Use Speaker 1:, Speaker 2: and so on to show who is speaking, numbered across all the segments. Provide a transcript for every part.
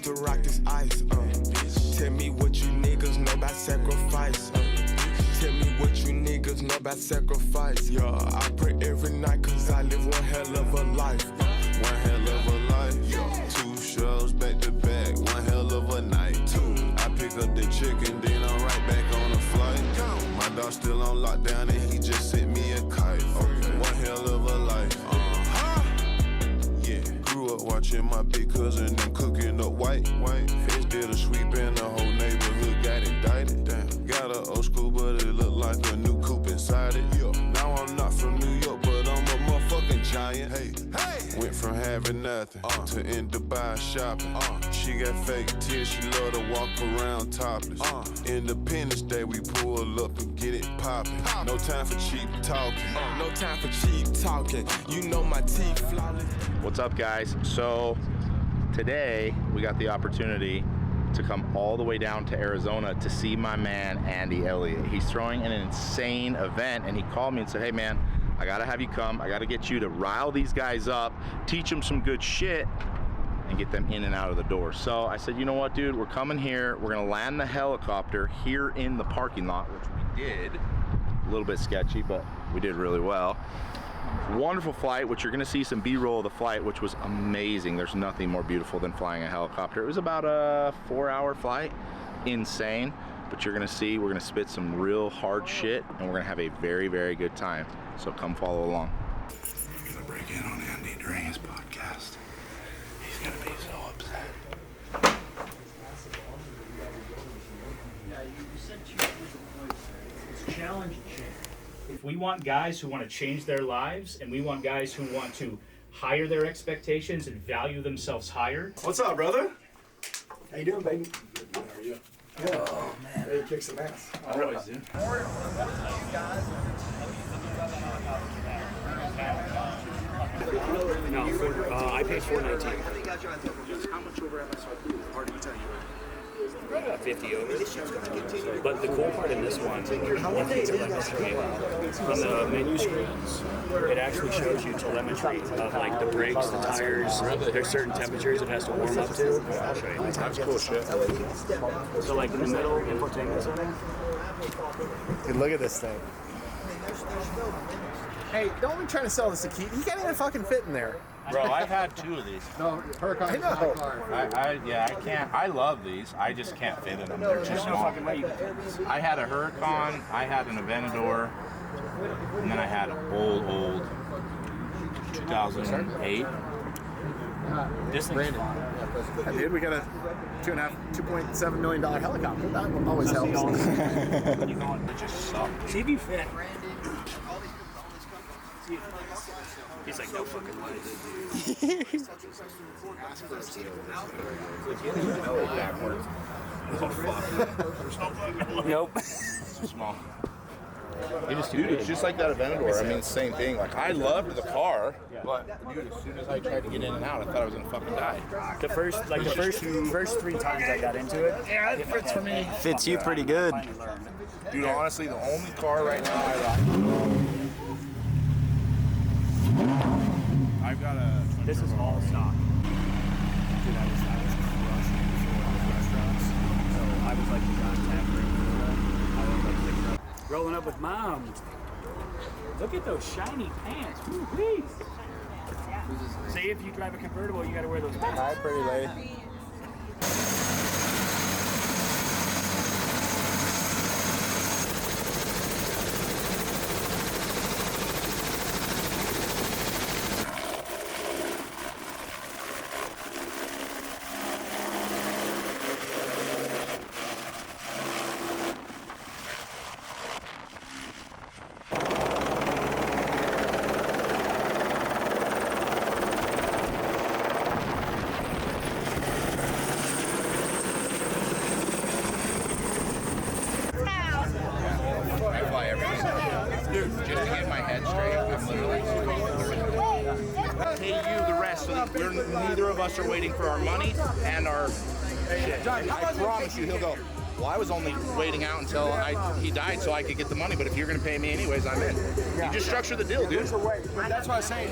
Speaker 1: used to rock this ice. Tell me what you niggas know about sacrifice. Tell me what you niggas know about sacrifice. Yeah, I pray every night cause I live one hell of a life.
Speaker 2: One hell of a life. Yeah. 2 shows back to back. One hell of a night. I pick up the chicken, then I'm right back on the flight. My dog still on lockdown and he just sent me a kite. One hell of a life. Yeah. Grew up watching my big cousin them cooking up white. Feds did a sweep and the whole neighborhood got indicted. Damn. Got an old school, but it looked like a new coupe inside it. Now I'm not from New York, but I'm a motherfucking giant. Hey. Went from having nothing to in Dubai shopping. She got fake tears, she love to walk around topless. Independence Day, we pull up and get it popping. No time for cheap talking.
Speaker 1: No time for cheap talking. You know my teeth flawless.
Speaker 3: What's up, guys? So today we got the opportunity to come all the way down to Arizona to see my man Andy Elliot. He's throwing an insane event, and he called me and said, hey man, I gotta have you come. I gotta get you to rile these guys up, teach them some good shit, and get them in and out of the door. So I said, you know what, dude, we're coming here. We're gonna land the helicopter here in the parking lot, which we did. A little bit sketchy, but we did really well. Wonderful flight, which you're gonna see some B-roll of the flight, which was amazing. There's nothing more beautiful than flying a helicopter. It was about a 4-hour flight. Insane. But you're gonna see, we're gonna spit some real hard shit, and we're gonna have a very, very good time. So come follow along.
Speaker 4: I'm gonna break in on Andy during his podcast. He's gonna be so upset.
Speaker 5: It's challenge and change. If we want guys who want to change their lives, and we want guys who want to higher their expectations and value themselves higher.
Speaker 6: What's up, brother?
Speaker 7: How you doing, baby?
Speaker 6: How are you?
Speaker 7: Good. Oh, man. Ready to kick some ass.
Speaker 6: I always do.
Speaker 5: No, I paid $4.19. How much over MSRP? Hard to tell you. 50 over. But the cool part in this one, once it's telemetry on the menu screens, it actually shows you telemetry of like the brakes, the tires. There's certain temperatures it has to warm up to. I'll show you.
Speaker 6: That's cool shit.
Speaker 5: So like in the middle, infotainment center.
Speaker 7: Dude, look at this thing. Hey, don't be trying to sell this to Keaton. He can't even fucking fit in there.
Speaker 3: Bro, I've had 2 of these.
Speaker 7: No, I know.
Speaker 3: Yeah, I can't. I love these. I just can't fit in them. They're too
Speaker 5: There's no
Speaker 3: small.
Speaker 5: fucking way you can fit this.
Speaker 3: I had a Huracan, I had an Aventador, and then I had an old 2008. This thing's fun.
Speaker 7: Hey, dude, we got a $2.7 million helicopter. That always helps.
Speaker 3: You know, it just sucks.
Speaker 5: See if you fit. He's like, no fucking way. Nope.
Speaker 3: It's too small. Dude, it's just like that Aventador. I mean, it's the same thing. Like, I loved the car, but dude, as soon as I tried to get in and out, I thought I was gonna fucking die.
Speaker 5: The first 3 times I got into it,
Speaker 3: Yeah, it fits for me.
Speaker 8: Fits you pretty good.
Speaker 3: Dude, honestly, the only car right now I like. I've got a.
Speaker 5: this is all stock.
Speaker 7: Dude, I was crushing before restaurants. So I was like the contact room. I was like
Speaker 5: Rolling up with mom. Look at those shiny pants. Woo-wee. See, if you drive a convertible, you gotta wear those pants.
Speaker 7: Hi, pretty lady.
Speaker 3: Just to get my head straight, I'm literally pay you the rest. So neither of us are waiting for our money and our shit. I promise you, he'll go, Well, I was only waiting out until he died so I could get the money, but if you're going to pay me anyways, I'm in. You just structure the deal, dude.
Speaker 6: There's a way. But that's what I'm saying.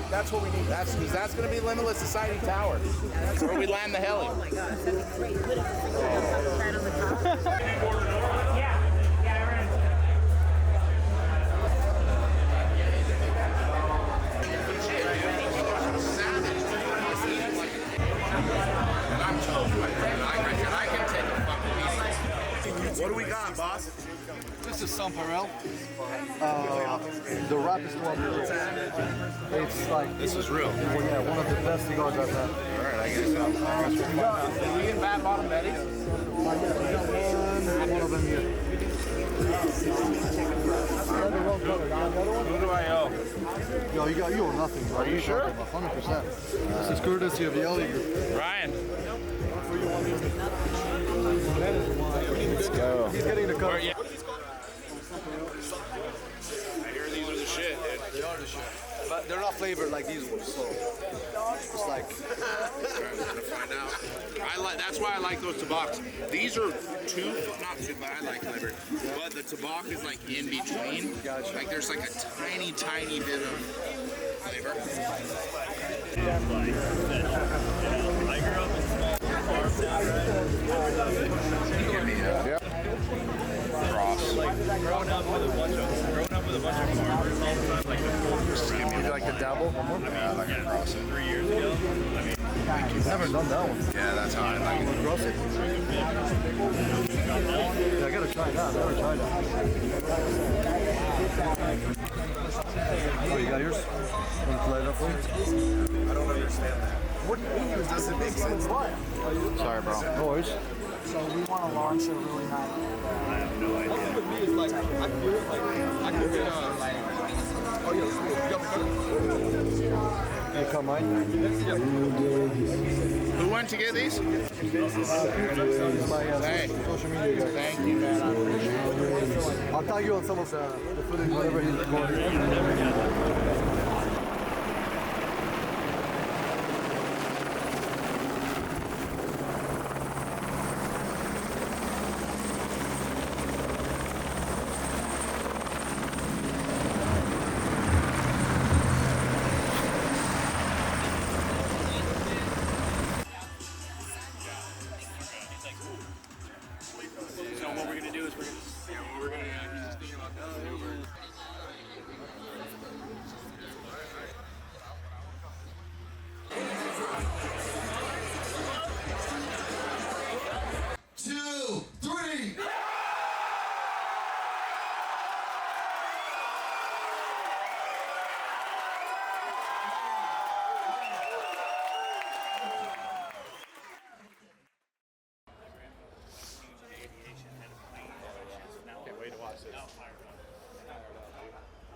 Speaker 6: That's what we need.
Speaker 3: That's going to be Limitless Society Tower. That's where we land the heli.
Speaker 8: Oh my gosh, that'd be great. Put it right on the top.
Speaker 3: What do we got, boss?
Speaker 6: This is Samparel. The rappest one. It's like
Speaker 3: This is real.
Speaker 6: yeah, one of the best cigars I've had.
Speaker 3: All right, I guess Are we in Bad Bottom Betty?
Speaker 6: One of them here.
Speaker 3: Who do I owe?
Speaker 6: Yo, you owe nothing, bro.
Speaker 3: Are you sure?
Speaker 6: 100%. This is courtesy of the Elliot Group.
Speaker 3: Ryan.
Speaker 6: Let's go. He's getting the cover.
Speaker 3: I hear these are the shit, dude.
Speaker 6: They are the shit. But they're not flavored like these ones, so it's like.
Speaker 3: I'm gonna find out. That's why I like those tobaccs. These are not too bad, I like flavored. But the tobacco is like in between.
Speaker 6: Gotcha.
Speaker 3: Like there's like a tiny bit of flavor.
Speaker 5: I grew up in small farm town,
Speaker 3: Yep. Cross.
Speaker 5: growing up with a bunch of farmers all the time, like
Speaker 3: Would you like to dabble? Yeah, I like to cross it.
Speaker 5: 3 years ago. I mean,
Speaker 6: I've never done that one.
Speaker 3: Yeah, that's how I like it.
Speaker 6: Cross it? Yeah, I gotta try that. I've never tried that. Oh, you got yours? Want to light it up for you?
Speaker 1: I don't understand that. What does it make sense?
Speaker 3: Sorry, bro.
Speaker 6: No worries.
Speaker 9: So we want to launch a really nice.
Speaker 5: I have no idea.
Speaker 6: You come mine?
Speaker 3: Who went to get these?
Speaker 6: He's my
Speaker 3: Hey.
Speaker 6: social media guy.
Speaker 3: Thank you, man. I appreciate it.
Speaker 6: I'll tag you on some of the footage, whatever he's recording.
Speaker 5: So what we're gonna do is we're gonna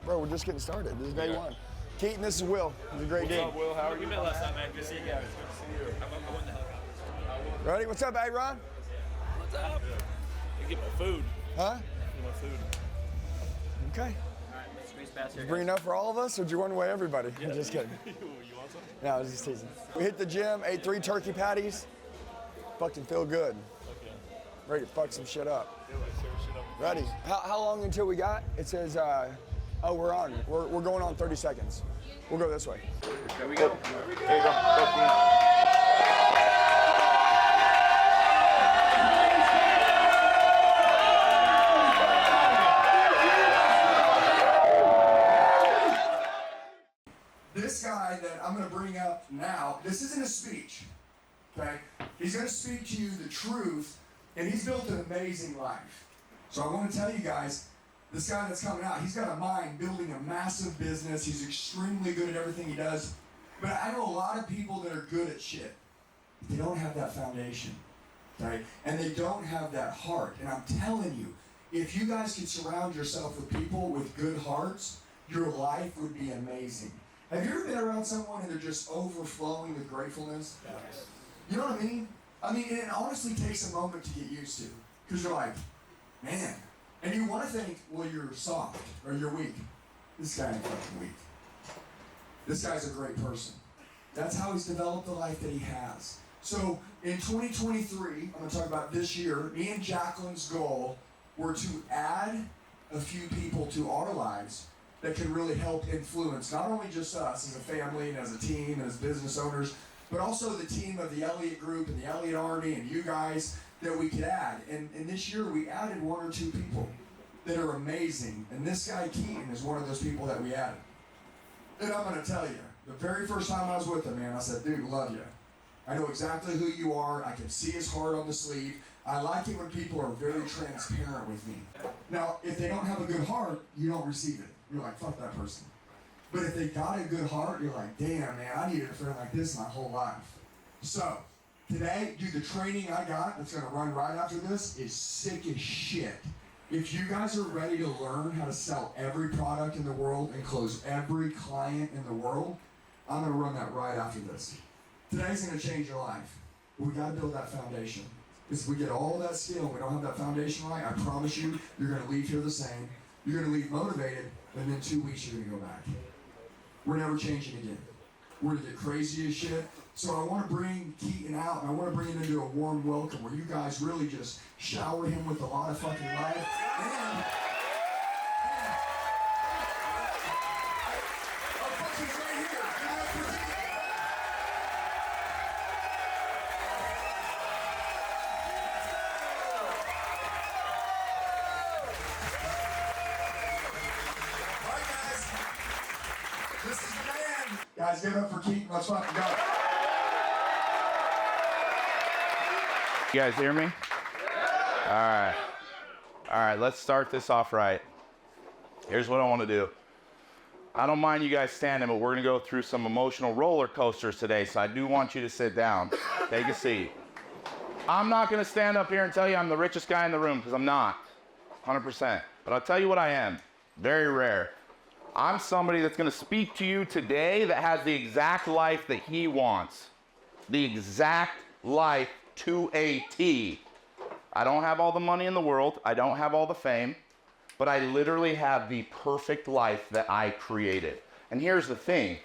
Speaker 6: Bro, we're just getting started. This is day one. Keaton, this is Will. He's a great dude.
Speaker 5: Will, how are you? You met last time, man. Good to see you guys. Good to see you. I went to helicopter.
Speaker 6: Ready? What's up, A-Ron?
Speaker 5: What's up? You get my food.
Speaker 6: Huh?
Speaker 5: Get my food.
Speaker 6: Okay.
Speaker 5: Squeeze past here.
Speaker 6: Bring enough for all of us, or do you want to weigh everybody? I'm just kidding.
Speaker 5: You want some?
Speaker 6: No, I was just teasing. We hit the gym, ate 3 turkey patties. Fucking feel good.
Speaker 5: Okay.
Speaker 6: Ready to fuck some shit up.
Speaker 5: Yeah, like, serve shit up.
Speaker 6: Ready? How long until we got? It says, oh, we're on. We're going on 30 seconds. We'll go this way.
Speaker 3: There we go. There you go.
Speaker 6: This guy that I'm going to bring up now, this isn't a speech, okay? He's going to speak to you the truth, and he's built an amazing life. So I want to tell you guys, this guy that's coming out, he's got a mind building a massive business. He's extremely good at everything he does. But I know a lot of people that are good at shit. They don't have that foundation, okay? And they don't have that heart. And I'm telling you, if you guys could surround yourself with people with good hearts, your life would be amazing. Have you ever been around someone and they're just overflowing with gratefulness? Yes. You know what I mean? I mean, it honestly takes a moment to get used to. Because you're like, man. And you want to think, well, you're soft or you're weak. This guy ain't fucking weak. This guy's a great person. That's how he's developed the life that he has. So in 2023, I'm gonna talk about this year, me and Jacqueline's goal were to add a few people to our lives that can really help influence not only just us as a family and as a team and as business owners, but also the team of the Elliot Group and the Elliot Army and you guys that we could add. And this year we added 1 or 2 people that are amazing. And this guy Keaton is one of those people that we added. And I'm gonna tell you, the very first time I was with him, man, I said, dude, love you. I know exactly who you are. I can see his heart on the sleeve. I like it when people are very transparent with me. Now, if they don't have a good heart, you don't receive it. You're like, fuck that person. But if they got a good heart, you're like, damn, man, I needed a friend like this my whole life. So, today, dude, the training I got that's gonna run right after this is sick as shit. If you guys are ready to learn how to sell every product in the world and close every client in the world, I'm gonna run that right after this. Today's gonna change your life. But we gotta build that foundation. Because if we get all that skill and we don't have that foundation right, I promise you, you're gonna leave here the same. You're gonna leave motivated, and then 2 weeks you're gonna go back. We're never changing again. We're gonna get crazy as shit. So I wanna bring Keaton out, and I wanna bring him into a warm welcome where you guys really just shower him with a lot of fucking life. And our fucking right here. All right, guys. This is the man. Guys, give it up for Keaton. Let's fucking go.
Speaker 3: You guys hear me? All right. All right, let's start this off right. Here's what I want to do. I don't mind you guys standing, but we're going to go through some emotional roller coasters today, so I do want you to sit down. Take a seat. I'm not going to stand up here and tell you I'm the richest guy in the room, because I'm not. 100%. But I'll tell you what I am. Very rare. I'm somebody that's going to speak to you today that has the exact life that he wants. The exact life to a T. I don't have all the money in the world. I don't have all the fame. But I literally have the perfect life that I created. And here's the thing.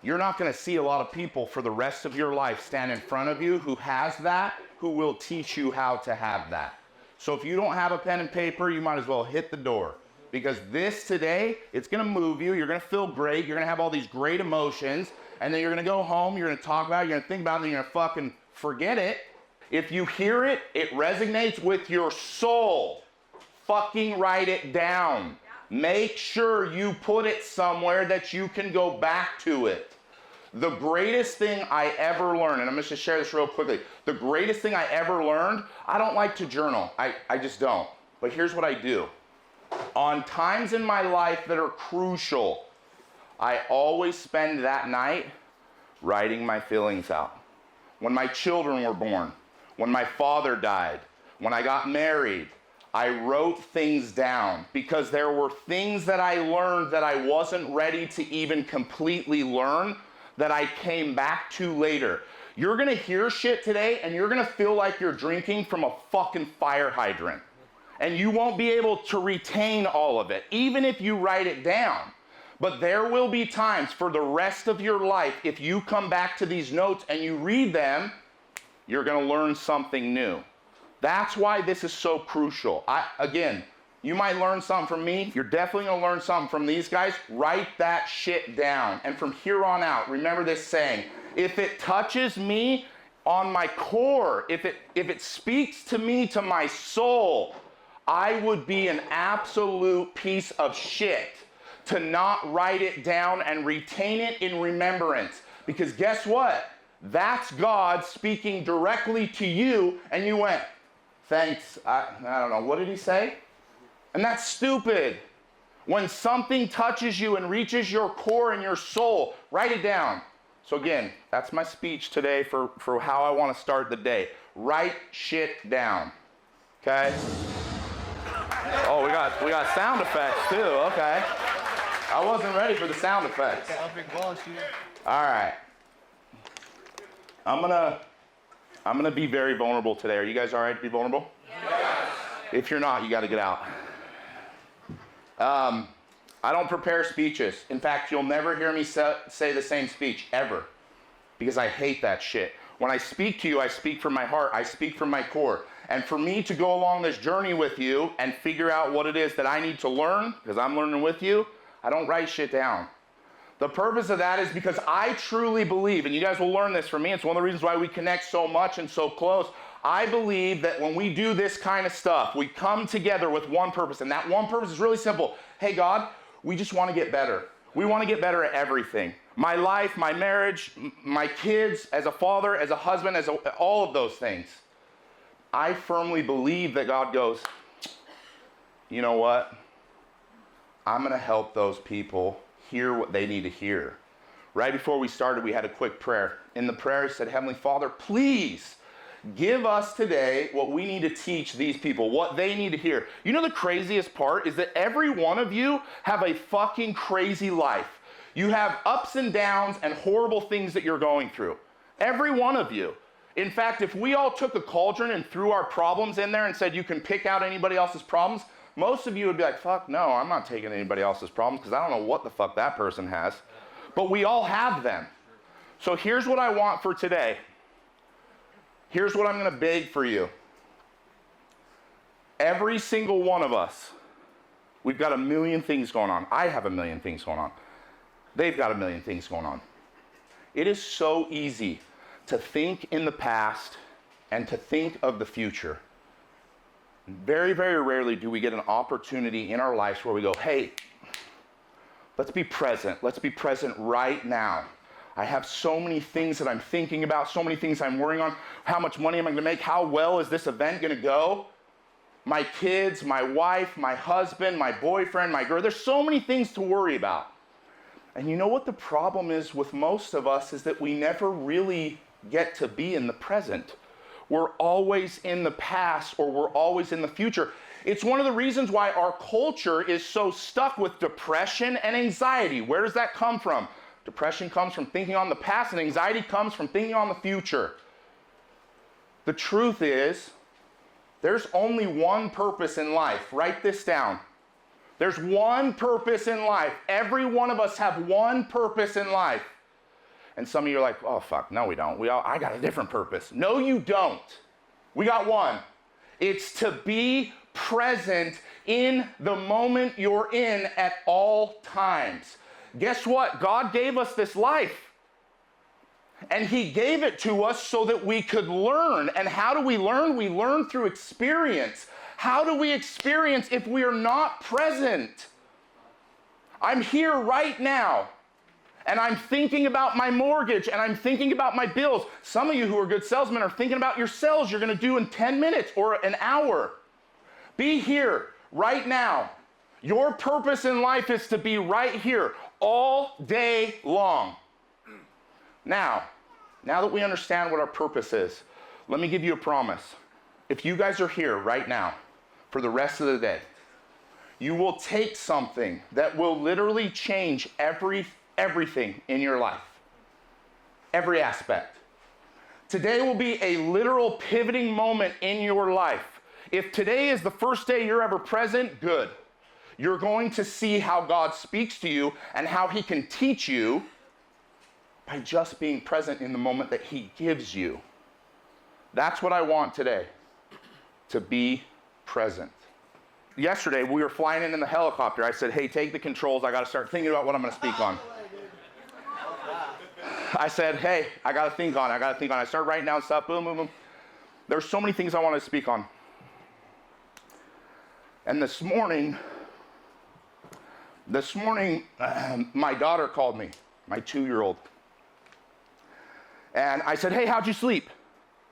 Speaker 3: You're not going to see a lot of people for the rest of your life stand in front of you who has that, who will teach you how to have that. So if you don't have a pen and paper, you might as well hit the door. Because this today, it's going to move you. You're going to feel great. You're going to have all these great emotions. And then you're going to go home. You're going to talk about it. You're going to think about it. And you're going to fucking forget it. If you hear it, it resonates with your soul. Fucking write it down. Make sure you put it somewhere that you can go back to it. The greatest thing I ever learned, and I'm just going to share this real quickly. The greatest thing I ever learned, I don't like to journal. I just don't. But here's what I do. On times in my life that are crucial, I always spend that night writing my feelings out. When my children were born, when my father died, when I got married, I wrote things down because there were things that I learned that I wasn't ready to even completely learn that I came back to later. You're gonna hear shit today and you're gonna feel like you're drinking from a fucking fire hydrant. And you won't be able to retain all of it, even if you write it down. But there will be times for the rest of your life, if you come back to these notes and you read them, you're gonna learn something new. That's why this is so crucial. Again, you might learn something from me. You're definitely gonna learn something from these guys. Write that shit down. And from here on out, remember this saying, if it touches me on my core, if it speaks to me, to my soul, I would be an absolute piece of shit to not write it down and retain it in remembrance. Because guess what? That's God speaking directly to you, and you went, thanks, I don't know, what did he say? And that's stupid. When something touches you and reaches your core and your soul, write it down. So again, that's my speech today for how I want to start the day. Write shit down, okay? Oh, we got sound effects too, okay. I wasn't ready for the sound effects. All right. I'm gonna be very vulnerable today. Are you guys all right to be vulnerable? Yes. If you're not, you got to get out. I don't prepare speeches. In fact, you'll never hear me say the same speech ever, because I hate that shit. When I speak to you, I speak from my heart. I speak from my core. And for me to go along this journey with you and figure out what it is that I need to learn, because I'm learning with you, I don't write shit down. The purpose of that is because I truly believe, and you guys will learn this from me, it's one of the reasons why we connect so much and so close. I believe that when we do this kind of stuff, we come together with one purpose, and that one purpose is really simple. Hey, God, we just want to get better. We want to get better at everything. My life, my marriage, my kids, as a father, as a husband, all of those things. I firmly believe that God goes, you know what? I'm going to help those people hear what they need to hear. Right before we started, we had a quick prayer. In the prayer, I said, Heavenly Father, please give us today what we need to teach these people, what they need to hear. You know the craziest part is that every one of you have a fucking crazy life. You have ups and downs and horrible things that you're going through. Every one of you. In fact, if we all took a cauldron and threw our problems in there and said you can pick out anybody else's problems, most of you would be like, fuck no, I'm not taking anybody else's problems because I don't know what the fuck that person has. But we all have them. So here's what I want for today. Here's what I'm going to beg for you. Every single one of us, we've got a million things going on. I have a million things going on. They've got a million things going on. It is so easy to think in the past and to think of the future. Very, very rarely do we get an opportunity in our lives where we go, hey, let's be present. Let's be present right now. I have so many things that I'm thinking about, so many things I'm worrying on. How much money am I going to make? How well is this event going to go? My kids, my wife, my husband, my boyfriend, my girl. There's so many things to worry about. And you know what the problem is with most of us is that we never really get to be in the present. We're always in the past or we're always in the future. It's one of the reasons why our culture is so stuck with depression and anxiety. Where does that come from? Depression comes from thinking on the past and anxiety comes from thinking on the future. The truth is, there's only one purpose in life. Write this down. There's one purpose in life. Every one of us have one purpose in life. And some of you are like, oh, fuck, no, we don't. I got a different purpose. No, you don't. We got one. It's to be present in the moment you're in at all times. Guess what? God gave us this life. And he gave it to us so that we could learn. And how do we learn? We learn through experience. How do we experience if we are not present? I'm here right now. And I'm thinking about my mortgage, and I'm thinking about my bills. Some of you who are good salesmen are thinking about your sales you're going to do in 10 minutes or an hour. Be here right now. Your purpose in life is to be right here all day long. Now that we understand what our purpose is, let me give you a promise. If you guys are here right now for the rest of the day, you will take something that will literally change everything in your life. Every aspect. Today will be a literal pivoting moment in your life. If today is the first day you're ever present, good. You're going to see how God speaks to you and how he can teach you by just being present in the moment that he gives you. That's what I want today, to be present. Yesterday, we were flying in the helicopter. I said, hey, take the controls. I got to start thinking about what I'm going to speak on. I said, hey, I got to think on it. I started writing down stuff, boom, boom, boom. There's so many things I wanted to speak on. And this morning, my daughter called me, my 2-year-old. And I said, hey, how'd you sleep?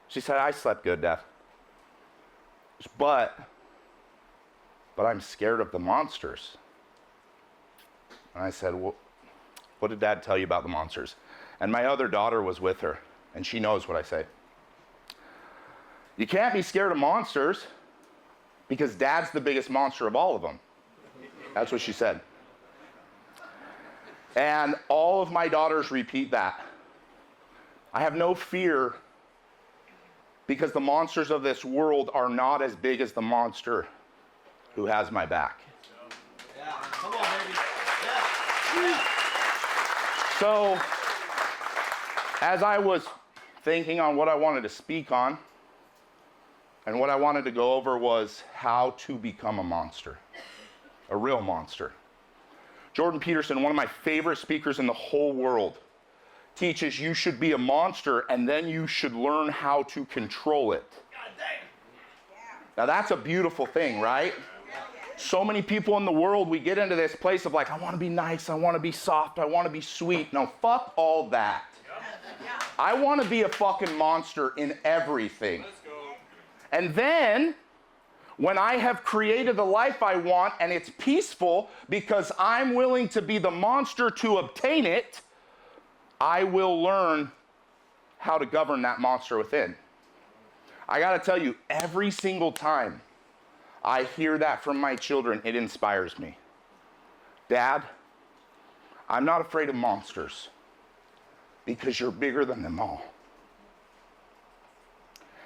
Speaker 3: She said, I slept good, Dad. But I'm scared of the monsters. And I said, well, what did Dad tell you about the monsters? And my other daughter was with her, and she knows what I say. You can't be scared of monsters because Dad's the biggest monster of all of them. That's what she said. And all of my daughters repeat that. I have no fear because the monsters of this world are not as big as the monster who has my back.
Speaker 10: Yeah, come on, baby. Yeah.
Speaker 3: So, as I was thinking on what I wanted to speak on, and what I wanted to go over was how to become a monster, a real monster. Jordan Peterson, one of my favorite speakers in the whole world, teaches you should be a monster and then you should learn how to control it. Now that's a beautiful thing, right? So many people in the world, we get into this place of like, I want to be nice, I want to be soft, I want to be sweet. No, fuck all that. I want to be a fucking monster in everything. And then, when I have created the life I want and it's peaceful because I'm willing to be the monster to obtain it, I will learn how to govern that monster within. I gotta tell you, every single time I hear that from my children, it inspires me. Dad, I'm not afraid of monsters because you're bigger than them all.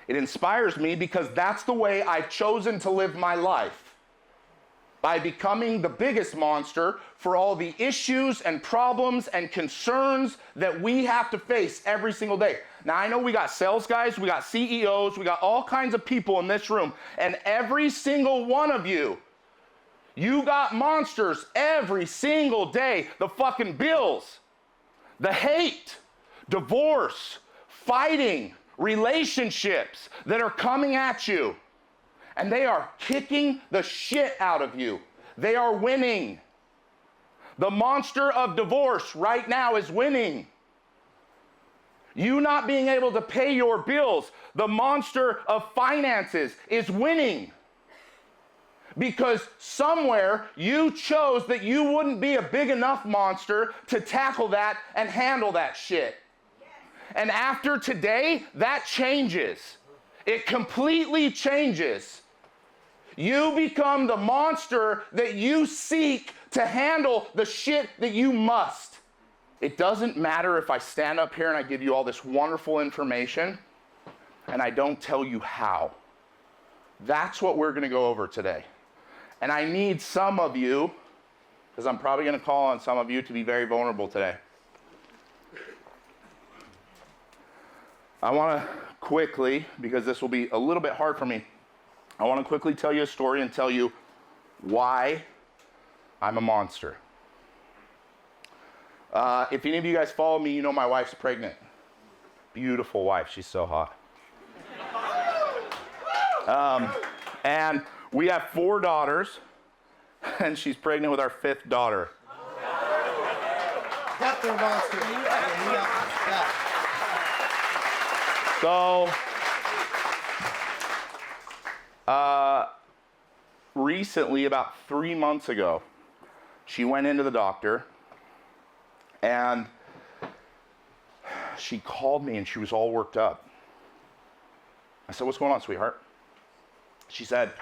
Speaker 3: It inspires me because that's the way I've chosen to live my life. By becoming the biggest monster for all the issues and problems and concerns that we have to face every single day. Now I know we got sales guys, we got CEOs, we got all kinds of people in this room, and every single one of you, you got monsters every single day. The fucking bills, the hate, divorce, fighting, relationships that are coming at you, and they are kicking the shit out of you. They are winning. The monster of divorce right now is winning. You not being able to pay your bills, the monster of finances is winning. Because somewhere you chose that you wouldn't be a big enough monster to tackle that and handle that shit. And after today, that changes. It completely changes. You become the monster that you seek to handle the shit that you must. It doesn't matter if I stand up here and I give you all this wonderful information and I don't tell you how. That's what we're gonna go over today. And I need some of you, because I'm probably gonna call on some of you to be very vulnerable today. I want to quickly, because this will be a little bit hard for me, I want to quickly tell you a story and tell you why I'm a monster. If any of you guys follow me, you know my wife's pregnant. Beautiful wife, she's so hot. And we have 4 daughters, and she's pregnant with our 5th daughter.
Speaker 10: Got their monster. Yeah.
Speaker 3: So, recently, about 3 months ago, she went into the doctor and she called me and she was all worked up. I said, "What's going on, sweetheart?" She said,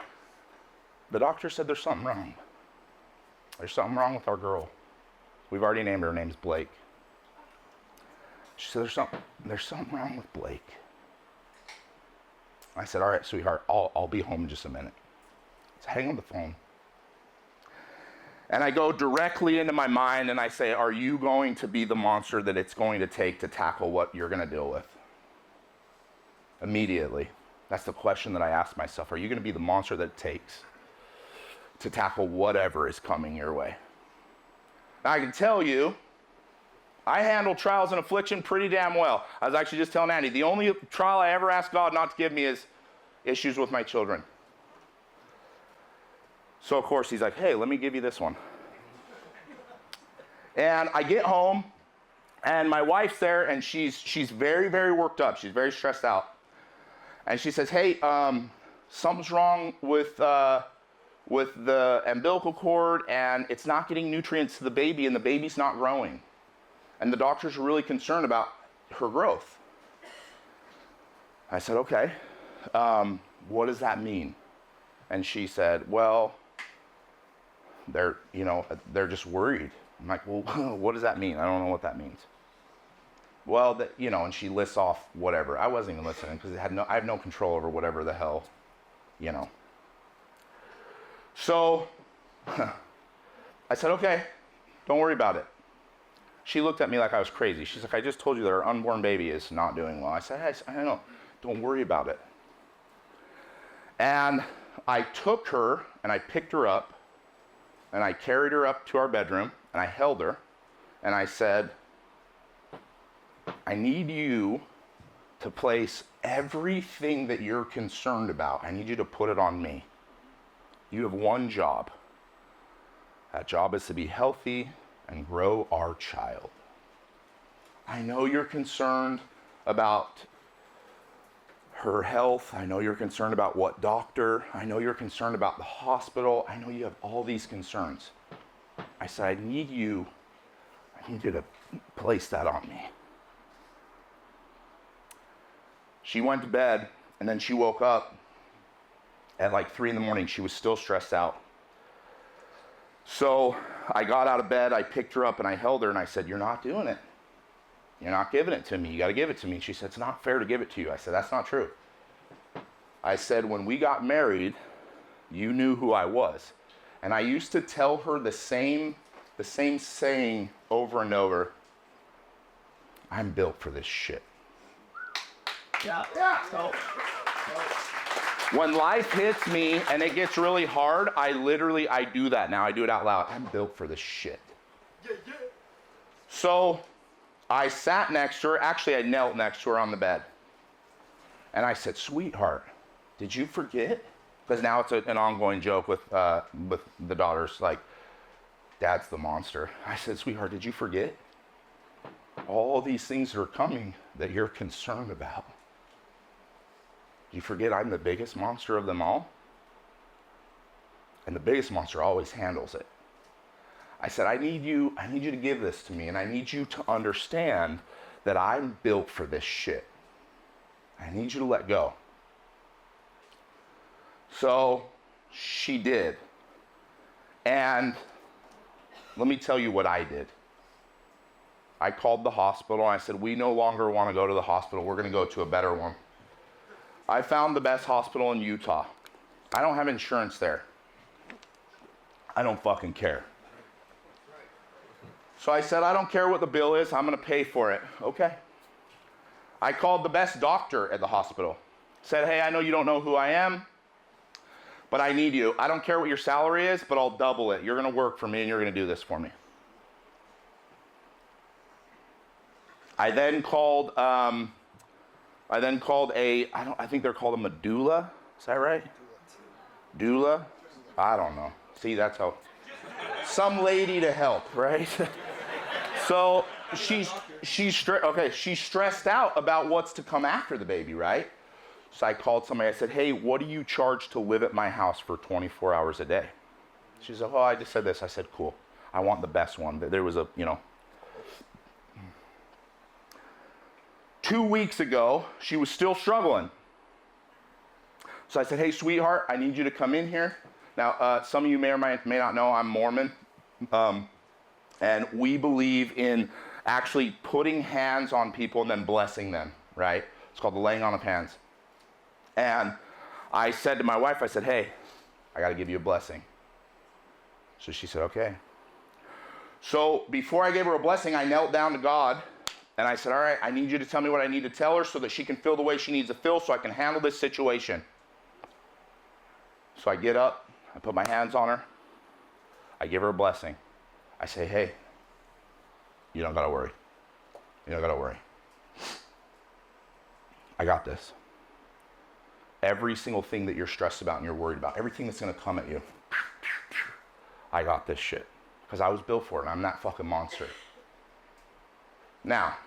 Speaker 3: "The doctor said there's something wrong. There's something wrong with our girl. We've already named her. Her name's Blake." She said, there's something wrong with Blake. I said, "All right, sweetheart, I'll be home in just a minute." So hang on the phone. And I go directly into my mind and I say, "Are you going to be the monster that it's going to take to tackle what you're going to deal with?" Immediately. That's the question that I asked myself. Are you going to be the monster that it takes to tackle whatever is coming your way? Now, I can tell you, I handle trials and affliction pretty damn well. I was actually just telling Andy, the only trial I ever asked God not to give me is issues with my children. So of course he's like, "Hey, let me give you this one." And I get home and my wife's there and she's very, very worked up. She's very stressed out. And she says, "Hey, something's wrong with the umbilical cord and it's not getting nutrients to the baby and the baby's not growing. And the doctors are really concerned about her growth." I said, "Okay, what does that mean?" And she said, "Well, they're just worried." I'm like, "Well, what does that mean? I don't know what that means." "Well, and she lists off whatever." I wasn't even listening because I have no control over whatever the hell, So I said, "Okay, don't worry about it." She looked at me like I was crazy. She's like, I just told you that our unborn baby is not doing well. I said, hey, I know, don't worry about it. And I took her and I picked her up and I carried her up to our bedroom and I held her and I said, I need you to place everything that you're concerned about. I need you to put it on me. You have one job. That job is to be healthy and grow our child. I know you're concerned about her health. I know you're concerned about what doctor. I know you're concerned about the hospital. I know you have all these concerns. I said, I need you to place that on me. She went to bed and then she woke up at like 3 a.m. She was still stressed out. So I got out of bed, I picked her up and I held her and I said, you're not doing it. You're not giving it to me. You got to give it to me. And she said, it's not fair to give it to you. I said, that's not true. I said, when we got married, you knew who I was. And I used to tell her the same saying over and over. I'm built for this shit.
Speaker 10: Yeah. So.
Speaker 3: When life hits me and it gets really hard, I do that now. I do it out loud. I'm built for this shit. So I sat next to her. Actually, I knelt next to her on the bed. And I said, sweetheart, did you forget? Because now it's an ongoing joke with the daughters, like, Dad's the monster. I said, sweetheart, did you forget? All these things that are coming that you're concerned about. You forget I'm the biggest monster of them all? And the biggest monster always handles it. I said, I need you to give this to me, and I need you to understand that I'm built for this shit. I need you to let go. So she did. And let me tell you what I did. I called the hospital and I said, we no longer want to go to the hospital. We're going to go to a better one. I found the best hospital in Utah. I don't have insurance there. I don't fucking care. So I said, I don't care what the bill is. I'm going to pay for it. Okay. I called the best doctor at the hospital. Said, hey, I know you don't know who I am, but I need you. I don't care what your salary is, but I'll double it. You're going to work for me and you're going to do this for me. I then called I think they're called a medulla. Is that right? Doula? I don't know. See, that's how. Some lady to help, right? So she's stressed out about what's to come after the baby, right? So I called somebody. I said, hey, what do you charge to live at my house for 24 hours a day? She said, oh, I just said this. I said, cool. I want the best one. There was a, 2 weeks ago, she was still struggling. So I said, hey, sweetheart, I need you to come in here. Now, some of you may or may not know I'm Mormon, and we believe in actually putting hands on people and then blessing them, right? It's called the laying on of hands. And I said to my wife, I said, hey, I got to give you a blessing. So she said, okay. So before I gave her a blessing, I knelt down to God. And I said, all right, I need you to tell me what I need to tell her so that she can feel the way she needs to feel so I can handle this situation. So I get up, I put my hands on her, I give her a blessing. I say, hey, you don't gotta worry. You don't gotta worry. I got this. Every single thing that you're stressed about and you're worried about, everything that's gonna come at you, I got this shit. Because I was built for it, I'm that fucking monster. Now,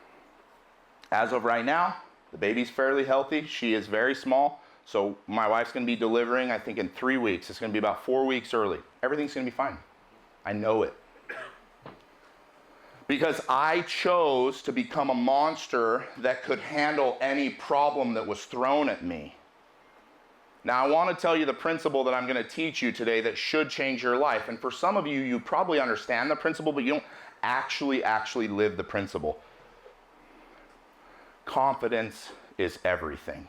Speaker 3: as of right now, the baby's fairly healthy. She is very small. So my wife's going to be delivering, I think, in 3 weeks. It's going to be about 4 weeks early. Everything's going to be fine. I know it. Because I chose to become a monster that could handle any problem that was thrown at me. Now, I want to tell you the principle that I'm going to teach you today that should change your life. And for some of you, you probably understand the principle, but you don't actually live the principle. Confidence is everything.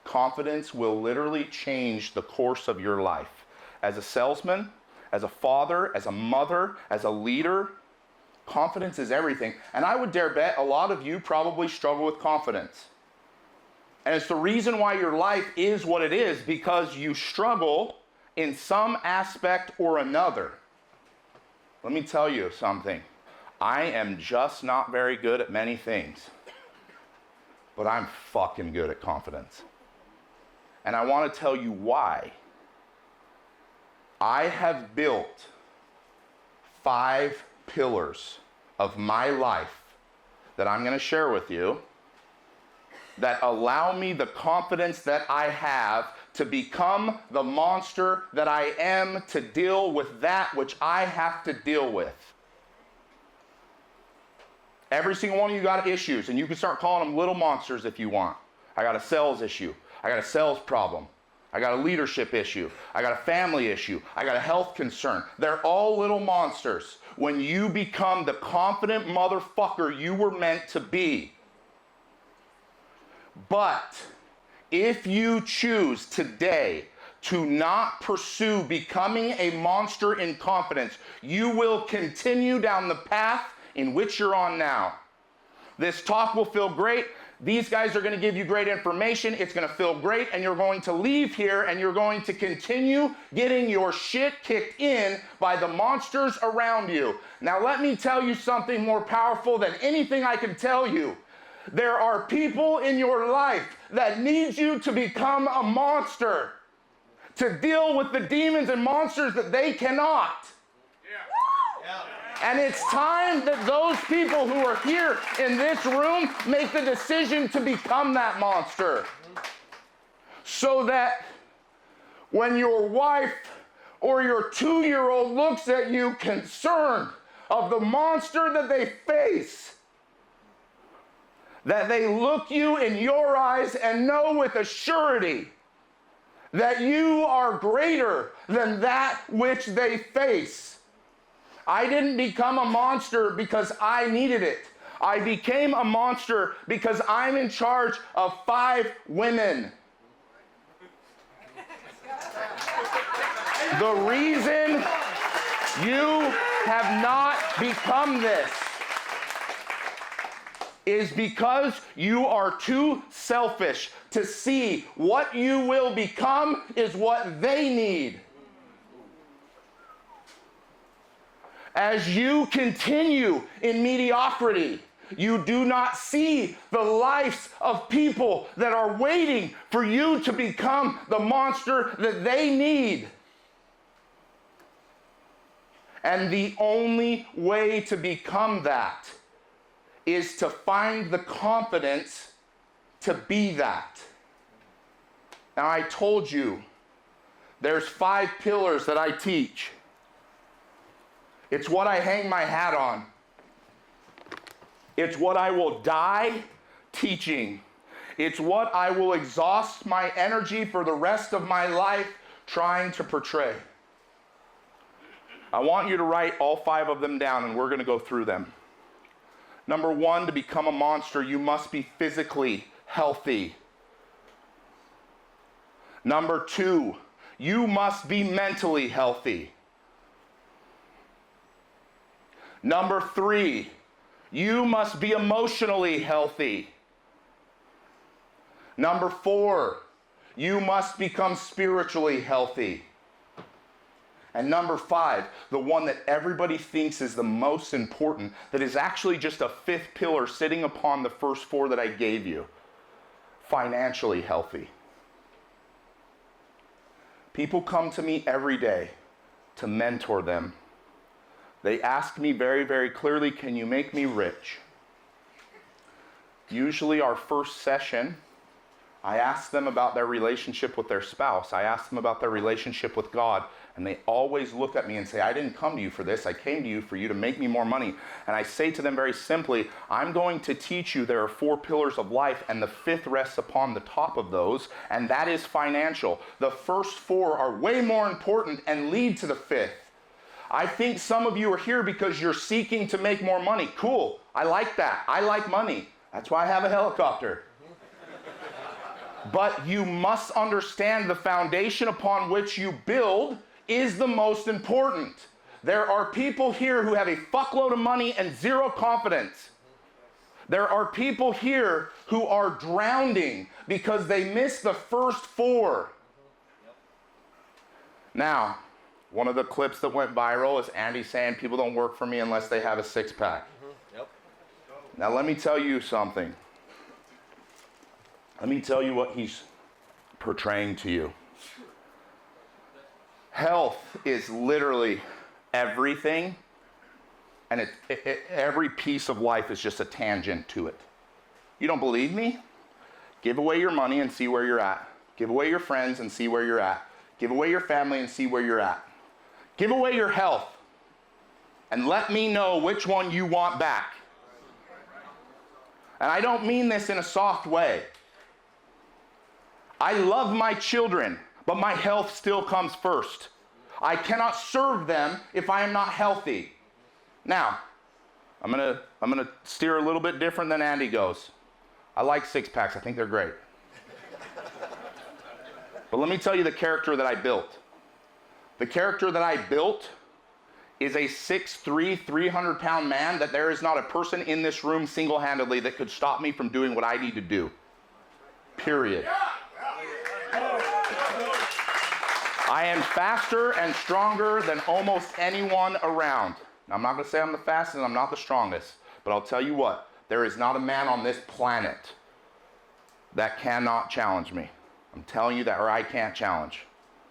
Speaker 3: Confidence will literally change the course of your life. As a salesman, as a father, as a mother, as a leader, Confidence is everything. And I would dare bet a lot of you probably struggle with confidence. And it's the reason why your life is what it is, because you struggle in some aspect or another. Let me tell you something. I am just not very good at many things, but I'm fucking good at confidence. And I want to tell you why. I have built 5 pillars of my life that I'm going to share with you that allow me the confidence that I have to become the monster that I am, to deal with that which I have to deal with. Every single one of you got issues, and you can start calling them little monsters if you want. I got a sales issue. I got a sales problem. I got a leadership issue. I got a family issue. I got a health concern. They're all little monsters when you become the confident motherfucker you were meant to be. But if you choose today to not pursue becoming a monster in confidence, you will continue down the path in which you're on now. This talk will feel great. These guys are going to give you great information. It's going to feel great, and you're going to leave here and you're going to continue getting your shit kicked in by the monsters around you. Now, let me tell you something more powerful than anything I can tell you. There are people in your life that need you to become a monster, to deal with the demons and monsters that they cannot. And it's time that those people who are here in this room make the decision to become that monster. So that when your wife or your 2-year-old looks at you concerned of the monster that they face, that they look you in your eyes and know with a surety that you are greater than that which they face. I didn't become a monster because I needed it. I became a monster because I'm in charge of 5 women. The reason you have not become this is because you are too selfish to see what you will become is what they need. As you continue in mediocrity, you do not see the lives of people that are waiting for you to become the monster that they need. And the only way to become that is to find the confidence to be that. Now, I told you there's 5 pillars that I teach. It's what I hang my hat on. It's what I will die teaching. It's what I will exhaust my energy for the rest of my life trying to portray. I want you to write all 5 of them down, and we're going to go through them. Number 1, to become a monster, you must be physically healthy. Number 2, you must be mentally healthy. Number 3, you must be emotionally healthy. Number 4, you must become spiritually healthy. And number 5, the one that everybody thinks is the most important, that is actually just a 5th pillar sitting upon the first 4 that I gave you, financially healthy. People come to me every day to mentor them. They ask me very, very clearly, can you make me rich? Usually our first session, I ask them about their relationship with their spouse. I ask them about their relationship with God. And they always look at me and say, I didn't come to you for this. I came to you for you to make me more money. And I say to them very simply, I'm going to teach you there are 4 pillars of life, and the 5th rests upon the top of those, and that is financial. The first 4 are way more important and lead to the 5th. I think some of you are here because you're seeking to make more money. Cool. I like that. I like money. That's why I have a helicopter. But you must understand the foundation upon which you build is the most important. There are people here who have a fuckload of money and zero confidence. There are people here who are drowning because they missed the first 4. Now, one of the clips that went viral is Andy saying people don't work for me unless they have a 6-pack. Now let me tell you something. Let me tell you what he's portraying to you. Health is literally everything, and every piece of life is just a tangent to it. You don't believe me? Give away your money and see where you're at. Give away your friends and see where you're at. Give away your family and see where you're at. Give away your health and let me know which one you want back. And I don't mean this in a soft way. I love my children, but my health still comes first. I cannot serve them if I am not healthy. Now, I'm gonna steer a little bit different than Andy goes. I like 6-packs, I think they're great. But let me tell you the character that I built. The character that I built is a 6'3", 300-pound man that there is not a person in this room single-handedly that could stop me from doing what I need to do. Period. I am faster and stronger than almost anyone around. Now, I'm not going to say I'm the fastest and I'm not the strongest, but I'll tell you what, there is not a man on this planet that cannot challenge me. I'm telling you that, or I can't challenge.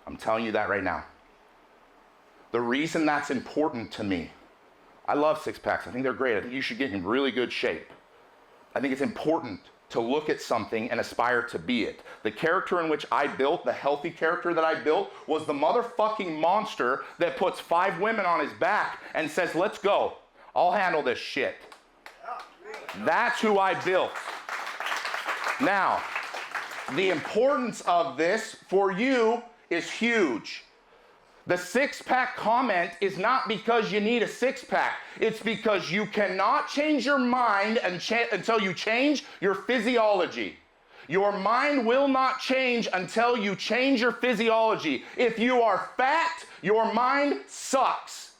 Speaker 3: I'm telling you that right now. The reason that's important to me, I love 6-packs. I think they're great. I think you should get in really good shape. I think it's important to look at something and aspire to be it. The character in which I built, the healthy character that I built, was the motherfucking monster that puts 5 women on his back and says, let's go. I'll handle this shit. That's who I built. Now, the importance of this for you is huge. The 6-pack comment is not because you need a 6-pack. It's because you cannot change your mind until you change your physiology. Your mind will not change until you change your physiology. If you are fat, your mind sucks.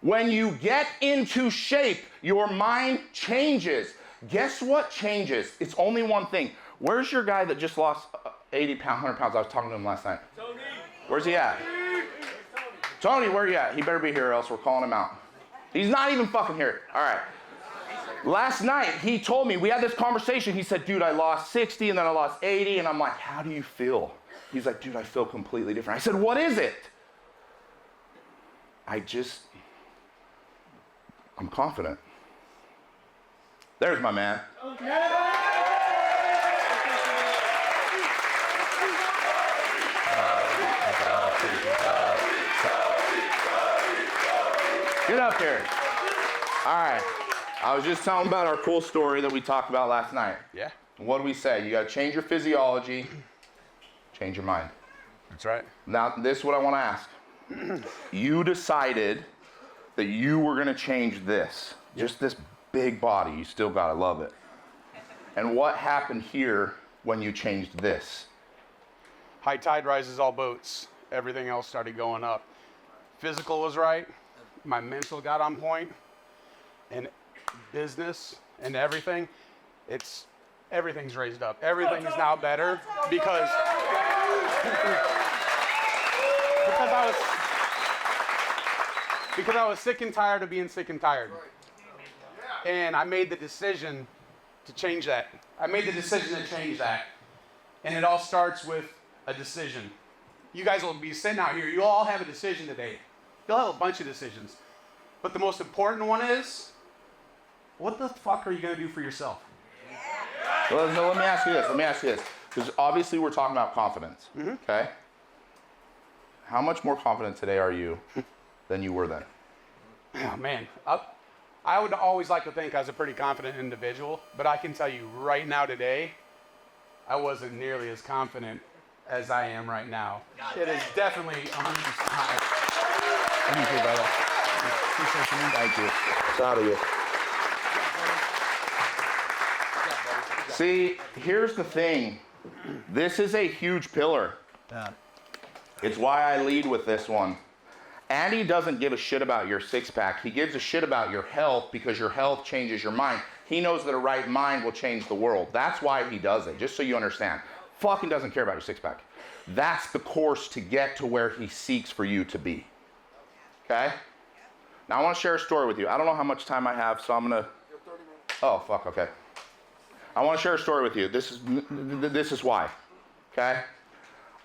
Speaker 3: When you get into shape, your mind changes. Guess what changes? It's only one thing. Where's your guy that just lost 80 pounds, 100 pounds? I was talking to him last night. Tony. Where's he at? Tony, where you at? He better be here or else we're calling him out. He's not even fucking here. All right. Last night, he told me, we had this conversation. He said, dude, I lost 60 and then I lost 80. And I'm like, how do you feel? He's like, dude, I feel completely different. I said, what is it? I'm confident. There's my man. Get up here. All right. I was just telling about our cool story that we talked about last night.
Speaker 11: Yeah.
Speaker 3: What do we say? You got to change your physiology, change your mind.
Speaker 11: That's right.
Speaker 3: Now, this is what I want to ask. You decided that you were going to change this, just this big body. You still got to love it. And what happened here when you changed this?
Speaker 11: High tide rises all boats. Everything else started going up. Physical was right. My mental got on point. And business and everything, everything's raised up. Everything is now better because I was sick and tired of being sick and tired. And I made the decision to change that. And it all starts with a decision. You guys will be sitting out here. You all have a decision today. You'll have a bunch of decisions. But the most important one is, what the fuck are you going to do for yourself?
Speaker 3: Well, no, let me ask you this. Because obviously we're talking about confidence, okay? How much more confident today are you than you were then?
Speaker 11: Oh, man. I would always like to think I was a pretty confident individual, but I can tell you right now today, I wasn't nearly as confident as I am right now. It is definitely 100% higher.
Speaker 3: Thank you, brother. Thank you. Proud of you. See, here's the thing. This is a huge pillar. Yeah. It's why I lead with this one. Andy doesn't give a shit about your six-pack. He gives a shit about your health because your health changes your mind. He knows that a right mind will change the world. That's why he does it, just so you understand. Fucking doesn't care about your six-pack. That's the course to get to where he seeks for you to be. Okay? Now I want to share a story with you. I don't know how much time I have, so I'm going to... Oh, fuck, okay. I want to share a story with you. This is why. Okay?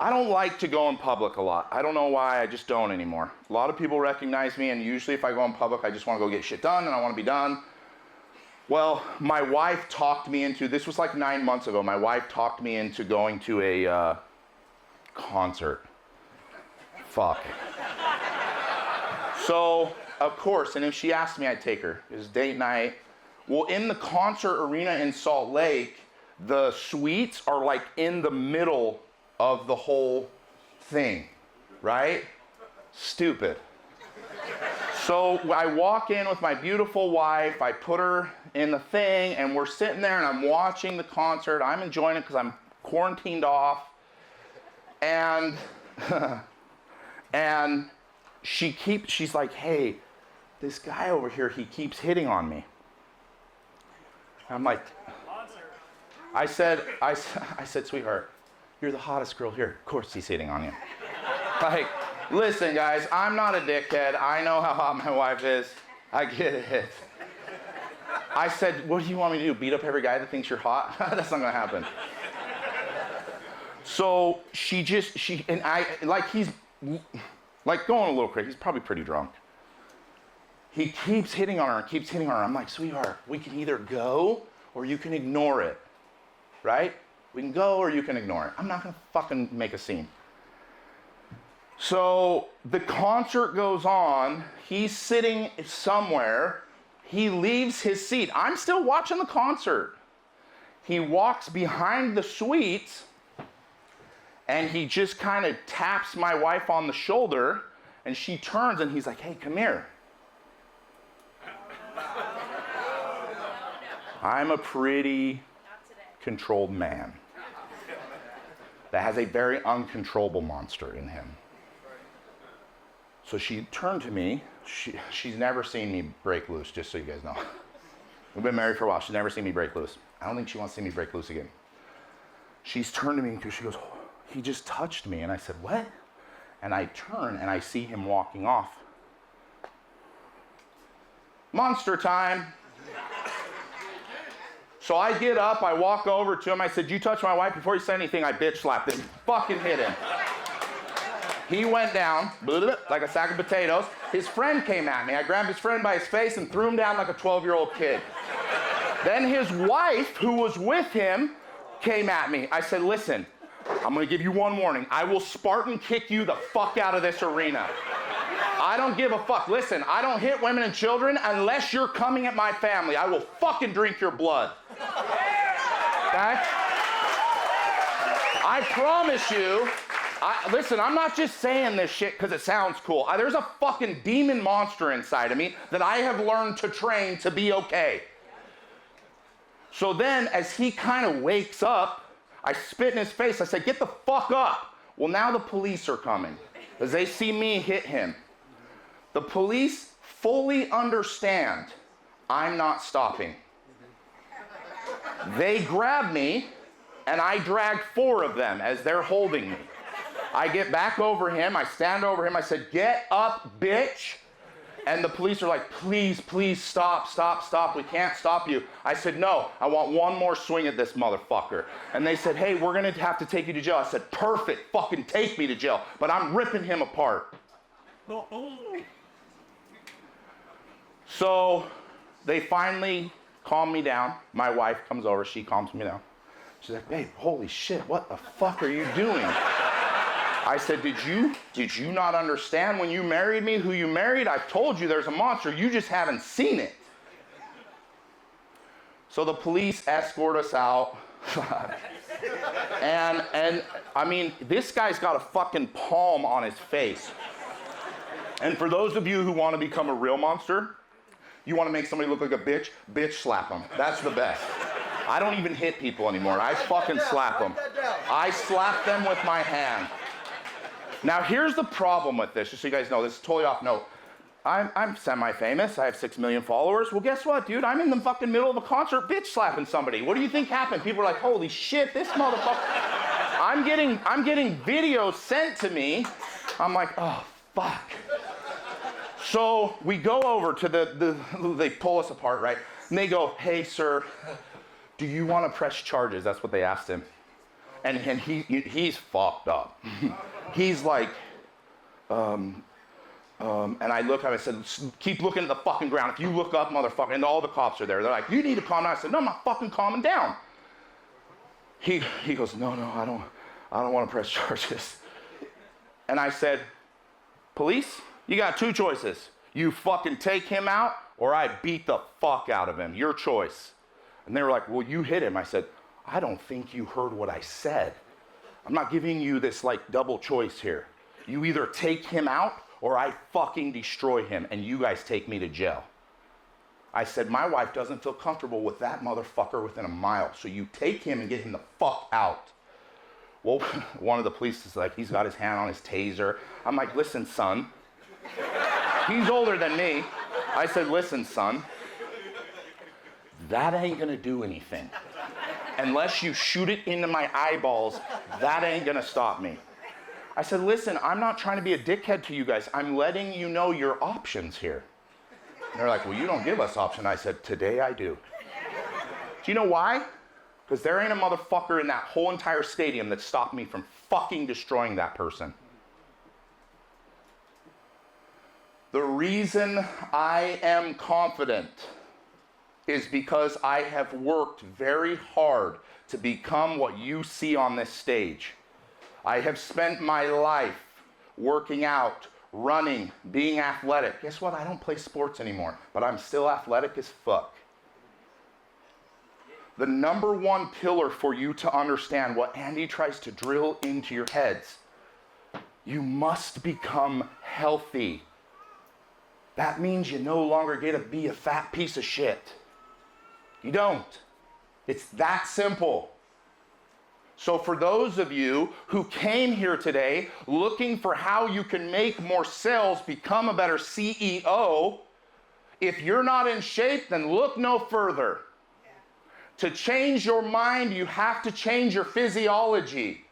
Speaker 3: I don't like to go in public a lot. I don't know why, I just don't anymore. A lot of people recognize me, and usually if I go in public, I just want to go get shit done, and I want to be done. Well, my wife talked me into, this was like 9 months ago, my wife talked me into going to a concert. Fuck. So, of course, and if she asked me, I'd take her. It was date night. Well, in the concert arena in Salt Lake, the suites are like in the middle of the whole thing, right? Stupid. So I walk in with my beautiful wife, I put her in the thing, and we're sitting there and I'm watching the concert. I'm enjoying it because I'm quarantined off. And, and she's like, hey, this guy over here, he keeps hitting on me. I'm like, I said, sweetheart, you're the hottest girl here. Of course he's hitting on you. Like, listen, guys, I'm not a dickhead. I know how hot my wife is. I get it. I said, what do you want me to do? Beat up every guy that thinks you're hot? That's not gonna happen. So he's like going a little crazy. He's probably pretty drunk. He keeps hitting on her, I'm like, sweetheart, we can either go or you can ignore it, right? We can go or you can ignore it. I'm not gonna fucking make a scene. So the concert goes on, he's sitting somewhere, he leaves his seat. I'm still watching the concert. He walks behind the suites and he just kind of taps my wife on the shoulder and she turns and he's like, hey, come here. I'm a pretty controlled man that has a very uncontrollable monster in him. So she turned to me. She's never seen me break loose, just so you guys know. We've been married for a while. She's never seen me break loose. I don't think she wants to see me break loose again. She's turned to me because she goes, oh, he just touched me. And I said, what? And I turn and I see him walking off. Monster time. So I get up, I walk over to him, I said, you touched my wife? Before he said anything, I bitch slapped him. Fucking hit him. He went down, like a sack of potatoes. His friend came at me. I grabbed his friend by his face and threw him down like a 12-year-old kid. Then his wife, who was with him, came at me. I said, listen, I'm gonna give you one warning. I will Spartan kick you the fuck out of this arena. I don't give a fuck. Listen, I don't hit women and children unless you're coming at my family. I will fucking drink your blood. Okay? I promise you, listen, I'm not just saying this shit because it sounds cool. There's a fucking demon monster inside of me that I have learned to train to be okay. So then, as he kind of wakes up, I spit in his face. I said, get the fuck up. Well, now the police are coming as they see me hit him. The police fully understand I'm not stopping. They grab me, and I drag 4 of them as they're holding me. I get back over him, I stand over him, I said, get up, bitch. And the police are like, please, please, stop, stop, stop, we can't stop you. I said, no, I want one more swing at this motherfucker. And they said, hey, we're gonna have to take you to jail. I said, perfect, fucking take me to jail. But I'm ripping him apart. So they finally calm me down. My wife comes over, she calms me down. She's like, babe, holy shit, what the fuck are you doing? I said, did you not understand when you married me who you married? I've told you there's a monster, you just haven't seen it. So the police escort us out. and I mean, this guy's got a fucking palm on his face. And for those of you who want to become a real monster, you want to make somebody look like a bitch slap them. That's the best. I don't even hit people anymore. I fucking slap them. I slap them with my hand. Now here's the problem with this, just so you guys know, this is totally off note. I'm semi-famous, I have 6 million followers. Well, guess what, dude? I'm in the fucking middle of a concert bitch slapping somebody. What do you think happened? People are like, holy shit, this motherfucker. I'm getting videos sent to me. I'm like, oh, fuck. So we go over to they pull us apart, right? And they go, hey, sir, do you want to press charges? That's what they asked him. And he's fucked up. He's like, and I look at him, I said, keep looking at the fucking ground. If you look up, motherfucker, and all the cops are there. They're like, you need to calm down. I said, no, I'm not fucking calming down. He goes, no, I don't want to press charges. And I said, police, you got 2 choices. You fucking take him out, or I beat the fuck out of him. Your choice. And they were like, well, you hit him. I said, I don't think you heard what I said. I'm not giving you this like double choice here. You either take him out, or I fucking destroy him, and you guys take me to jail. I said, my wife doesn't feel comfortable with that motherfucker within a mile, so you take him and get him the fuck out. Well, one of the police is like, he's got his hand on his taser. I'm like, listen, son. He's older than me. I said, listen, son, that ain't gonna do anything. Unless you shoot it into my eyeballs, that ain't gonna stop me. I said, listen, I'm not trying to be a dickhead to you guys. I'm letting you know your options here. And they're like, well, you don't give us options. I said, today I do. Do you know why? Because there ain't a motherfucker in that whole entire stadium that stopped me from fucking destroying that person. The reason I am confident is because I have worked very hard to become what you see on this stage. I have spent my life working out, running, being athletic. Guess what? I don't play sports anymore, but I'm still athletic as fuck. The number one pillar for you to understand what Andy tries to drill into your heads, you must become healthy. That means you no longer get to be a fat piece of shit. You don't. It's that simple. So for those of you who came here today looking for how you can make more sales, become a better CEO, if you're not in shape, then look no further. To change your mind, you have to change your physiology.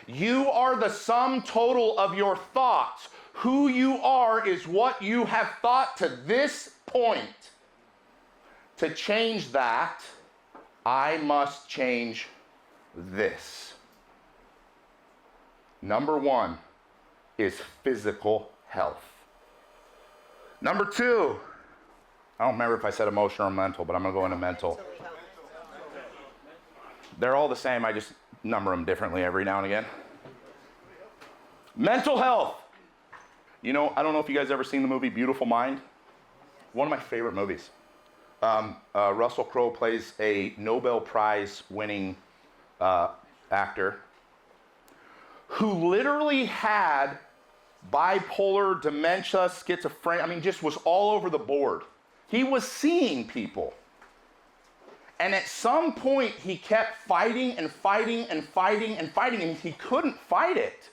Speaker 3: You are the sum total of your thoughts. Who you are is what you have thought to this point. To change that, I must change this. Number 1 is physical health. Number 2, I don't remember if I said emotional or mental, but I'm going to go into mental. They're all the same, I just number them differently every now and again. Mental health. You know, I don't know if you guys ever seen the movie Beautiful Mind. One of my favorite movies. Russell Crowe plays a Nobel Prize winning actor who literally had bipolar, dementia, schizophrenia, I mean, just was all over the board. He was seeing people. And at some point, he kept fighting and fighting and fighting and fighting, and he couldn't fight it.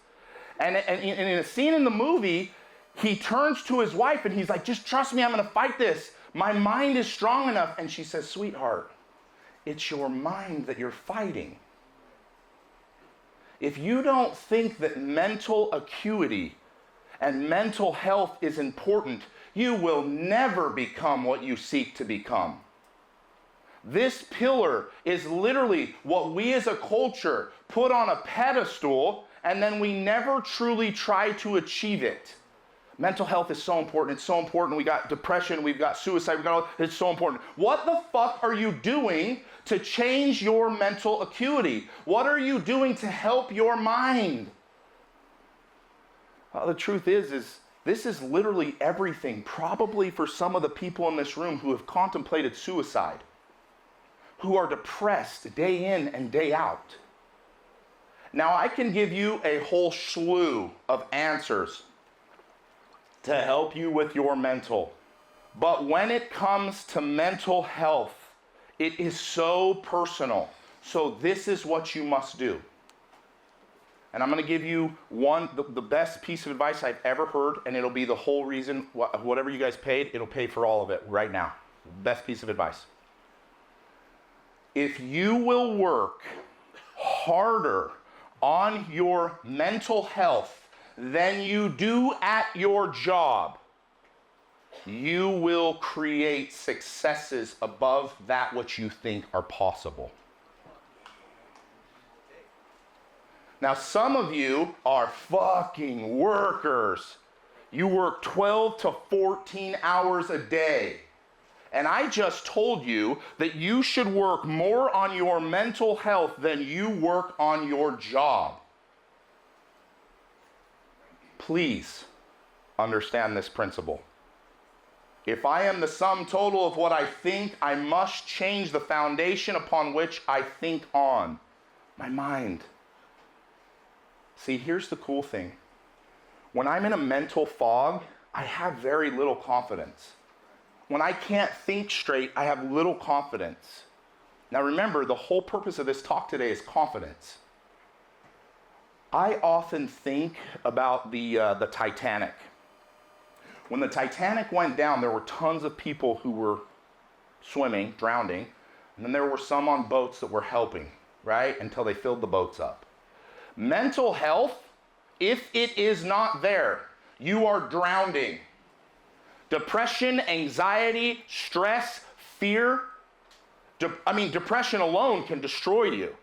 Speaker 3: And in a scene in the movie, he turns to his wife and he's like, just trust me, I'm gonna fight this. My mind is strong enough. And she says, sweetheart, it's your mind that you're fighting. If you don't think that mental acuity and mental health is important, you will never become what you seek to become. This pillar is literally what we as a culture put on a pedestal, and then we never truly try to achieve it. Mental health is so important. It's so important. We got depression. We've got suicide. It's so important. What the fuck are you doing to change your mental acuity? What are you doing to help your mind? Well, the truth is this is literally everything, probably for some of the people in this room who have contemplated suicide, who are depressed day in and day out. Now, I can give you a whole slew of answers to help you with your mental. But when it comes to mental health, it is so personal. So this is what you must do. And I'm gonna give you the best piece of advice I've ever heard, and it'll be the whole reason, whatever you guys paid, it'll pay for all of it right now. Best piece of advice. If you will work harder on your mental health than you do at your job, you will create successes above that which you think are possible. Now, some of you are fucking workers. You work 12 to 14 hours a day. And I just told you that you should work more on your mental health than you work on your job. Please understand this principle. If I am the sum total of what I think, I must change the foundation upon which I think on. My mind. See, here's the cool thing. When I'm in a mental fog, I have very little confidence. When I can't think straight, I have little confidence. Now remember, the whole purpose of this talk today is confidence. I often think about the Titanic. When the Titanic went down, there were tons of people who were swimming, drowning, and then there were some on boats that were helping, right? Until they filled the boats up. Mental health, if it is not there, you are drowning. Depression, anxiety, stress, fear. Depression alone can destroy you.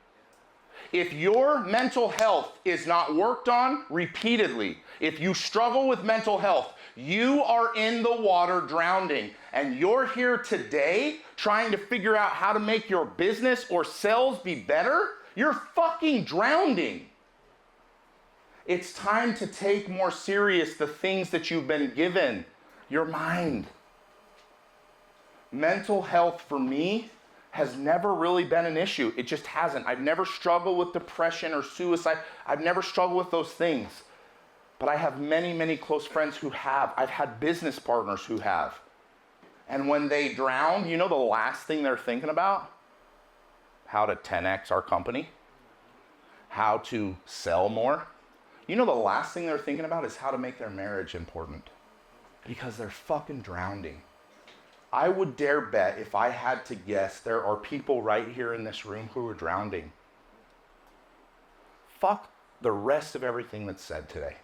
Speaker 3: If your mental health is not worked on repeatedly, if you struggle with mental health, you are in the water drowning. And you're here today trying to figure out how to make your business or sales be better, you're fucking drowning. It's time to take more serious the things that you've been given. Your mind. Mental health for me has never really been an issue. It just hasn't. I've never struggled with depression or suicide. I've never struggled with those things. But I have many, many close friends who have. I've had business partners who have. And when they drown, you know the last thing they're thinking about? How to 10x our company. How to sell more. You know the last thing they're thinking about is how to make their marriage important. Because they're fucking drowning. I would dare bet, if I had to guess, there are people right here in this room who are drowning. Fuck the rest of everything that's said today.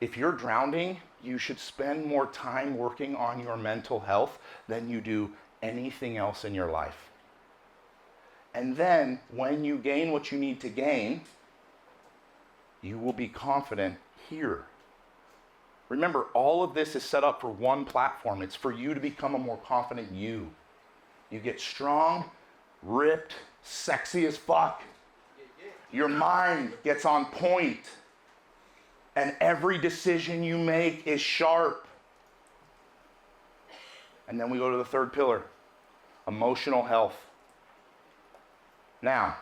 Speaker 3: If you're drowning, you should spend more time working on your mental health than you do anything else in your life. And then, when you gain what you need to gain, you will be confident here. Remember, all of this is set up for one platform. It's for you to become a more confident you. You get strong, ripped, sexy as fuck. Your mind gets on point. And every decision you make is sharp. And then we go to the third pillar, emotional health. Now,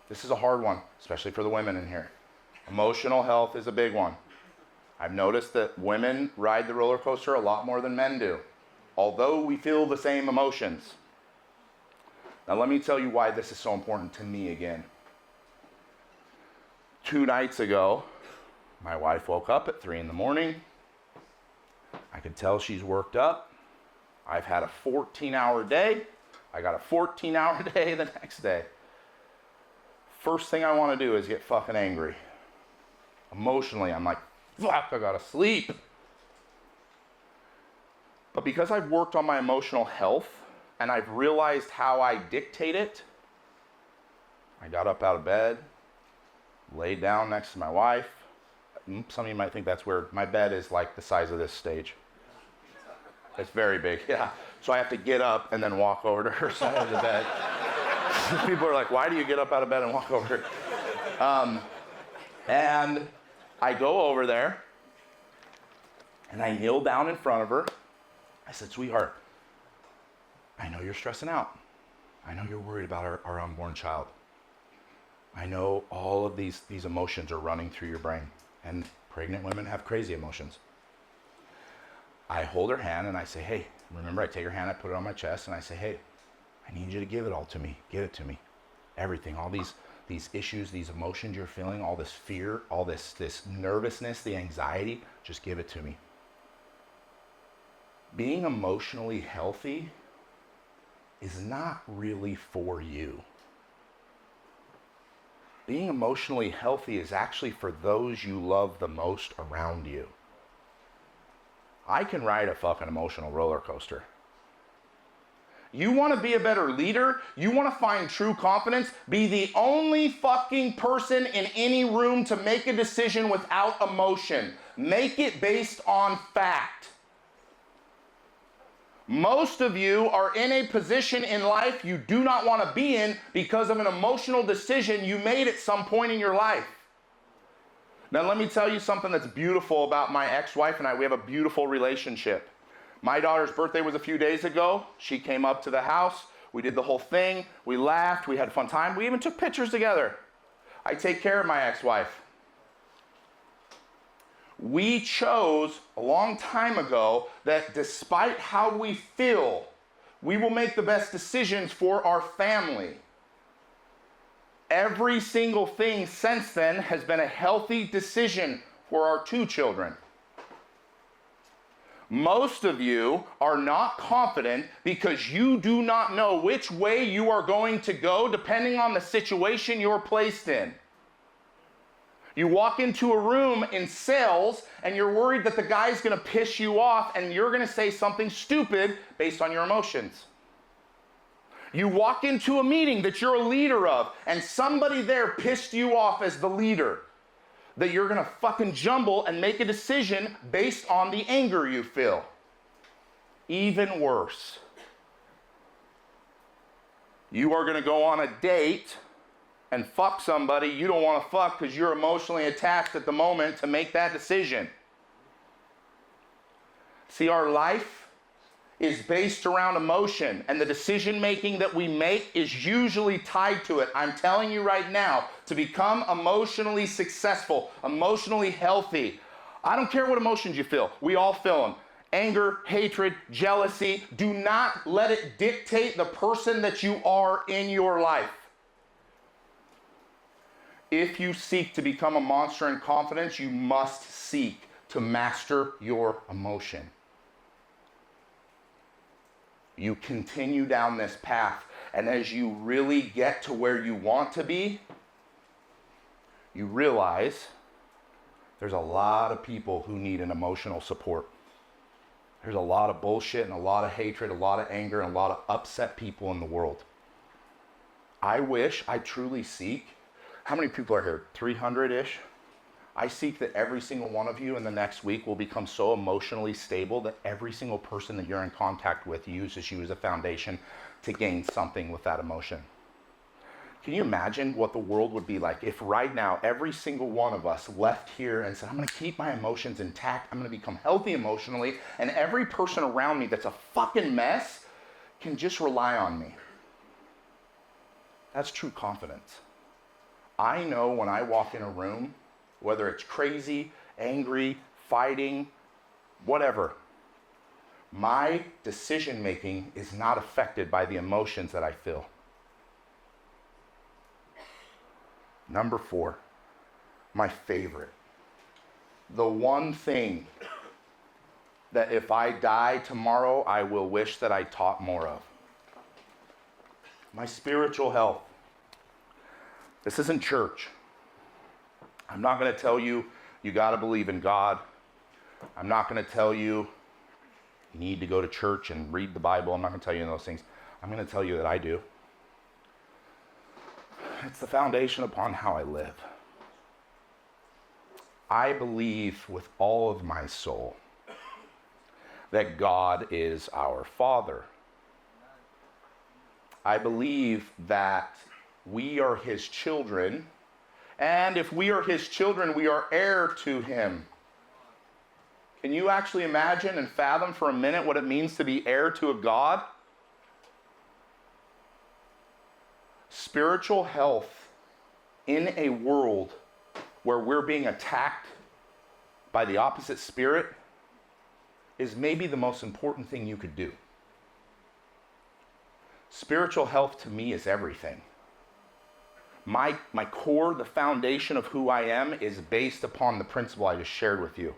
Speaker 3: this is a hard one, especially for the women in here. Emotional health is a big one. I've noticed that women ride the roller coaster a lot more than men do, although we feel the same emotions. Now let me tell you why this is so important to me again. 2 nights ago, my wife woke up at 3 a.m. I could tell she's worked up. I've had a 14-hour day. I got a 14-hour day the next day. First thing I want to do is get fucking angry. Emotionally, I'm like, fuck, I gotta sleep. But because I've worked on my emotional health and I've realized how I dictate it, I got up out of bed, laid down next to my wife. Some of you might think that's weird. My bed is like the size of this stage. It's very big, yeah. So I have to get up and then walk over to her side of the bed. People are like, why do you get up out of bed and walk over? And I go over there, and I kneel down in front of her. I said, sweetheart, I know you're stressing out. I know you're worried about our unborn child. I know all of these emotions are running through your brain, and pregnant women have crazy emotions. I hold her hand, and I say, hey, remember, I take her hand, I put it on my chest, and I say, hey, I need you to give it all to me. Give it to me. Everything, all these these issues, these emotions you're feeling, all this fear, all this nervousness, the anxiety, just give it to me. Being emotionally healthy is not really for you. Being emotionally healthy is actually for those you love the most around you. I can ride a fucking emotional roller coaster. You want to be a better leader? You want to find true confidence? Be the only fucking person in any room to make a decision without emotion. Make it based on fact. Most of you are in a position in life you do not want to be in because of an emotional decision you made at some point in your life. Now let me tell you something that's beautiful about my ex-wife and I. We have a beautiful relationship. My daughter's birthday was a few days ago. She came up to the house. We did the whole thing. We laughed. We had a fun time. We even took pictures together. I take care of my ex-wife. We chose a long time ago that despite how we feel, we will make the best decisions for our family. Every single thing since then has been a healthy decision for our 2 children. Most of you are not confident because you do not know which way you are going to go depending on the situation you're placed in. You walk into a room in sales and you're worried that the guy's going to piss you off and you're going to say something stupid based on your emotions. You walk into a meeting that you're a leader of and somebody there pissed you off as the leader, that you're going to fucking jumble and make a decision based on the anger you feel. Even worse, you are going to go on a date and fuck somebody you don't want to fuck because you're emotionally attached at the moment to make that decision. See, our life is based around emotion, and the decision making that we make is usually tied to it. I'm telling you right now, to become emotionally successful, emotionally healthy, I don't care what emotions you feel. We all feel them. Anger, hatred, jealousy. Do not let it dictate the person that you are in your life. If you seek to become a monster in confidence, you must seek to master your emotion. You continue down this path, and as you really get to where you want to be, you realize there's a lot of people who need an emotional support. There's a lot of bullshit and a lot of hatred, a lot of anger, and a lot of upset people in the world. I truly seek, how many people are here? 300-ish? I seek that every single one of you in the next week will become so emotionally stable that every single person that you're in contact with uses you as a foundation to gain something with that emotion. Can you imagine what the world would be like if right now every single one of us left here and said, I'm going to keep my emotions intact, I'm going to become healthy emotionally, and every person around me that's a fucking mess can just rely on me. That's true confidence. I know when I walk in a room, whether it's crazy, angry, fighting, whatever, my decision making is not affected by the emotions that I feel. Number 4, my favorite. The one thing that if I die tomorrow, I will wish that I taught more of. My spiritual health. This isn't church. I'm not going to tell you, you got to believe in God. I'm not going to tell you, you need to go to church and read the Bible. I'm not going to tell you those things. I'm going to tell you that I do. It's the foundation upon how I live. I believe with all of my soul that God is our Father. I believe that we are His children. And if we are His children, we are heir to Him. Can you actually imagine and fathom for a minute what it means to be heir to a God? Spiritual health in a world where we're being attacked by the opposite spirit is maybe the most important thing you could do. Spiritual health to me is everything. My core, the foundation of who I am, is based upon the principle I just shared with you.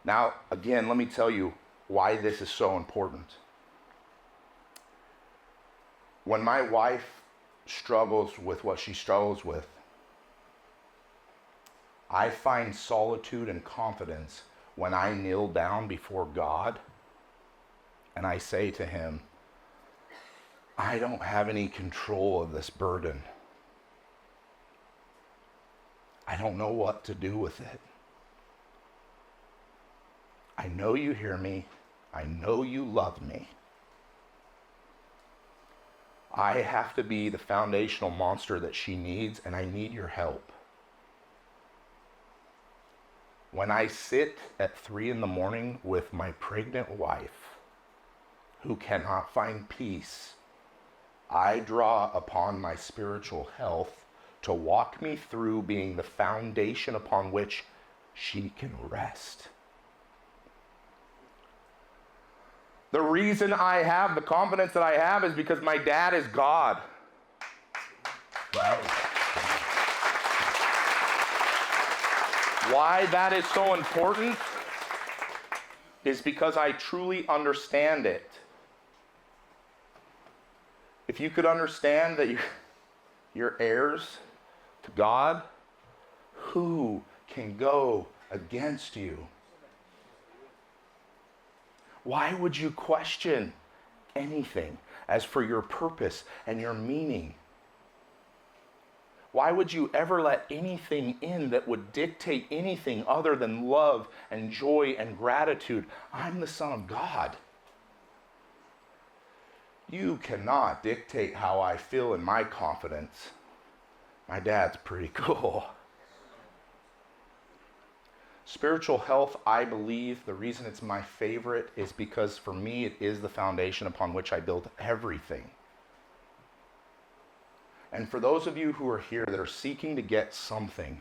Speaker 3: Now, again, let me tell you why this is so important. When my wife struggles with what she struggles with, I find solitude and confidence when I kneel down before God and I say to him, I don't have any control of this burden. I don't know what to do with it. I know you hear me. I know you love me. I have to be the foundational monster that she needs, and I need your help. When I sit at 3 a.m. with my pregnant wife, who cannot find peace, I draw upon my spiritual health to walk me through being the foundation upon which she can rest. The reason I have the confidence that I have is because my dad is God. Why that is so important is because I truly understand it. If you could understand that you're heirs to God, who can go against you? Why would you question anything as for your purpose and your meaning? Why would you ever let anything in that would dictate anything other than love and joy and gratitude? I'm the Son of God. You cannot dictate how I feel in my confidence. My dad's pretty cool. Spiritual health, I believe, the reason it's my favorite is because for me it is the foundation upon which I build everything. And for those of you who are here that are seeking to get something,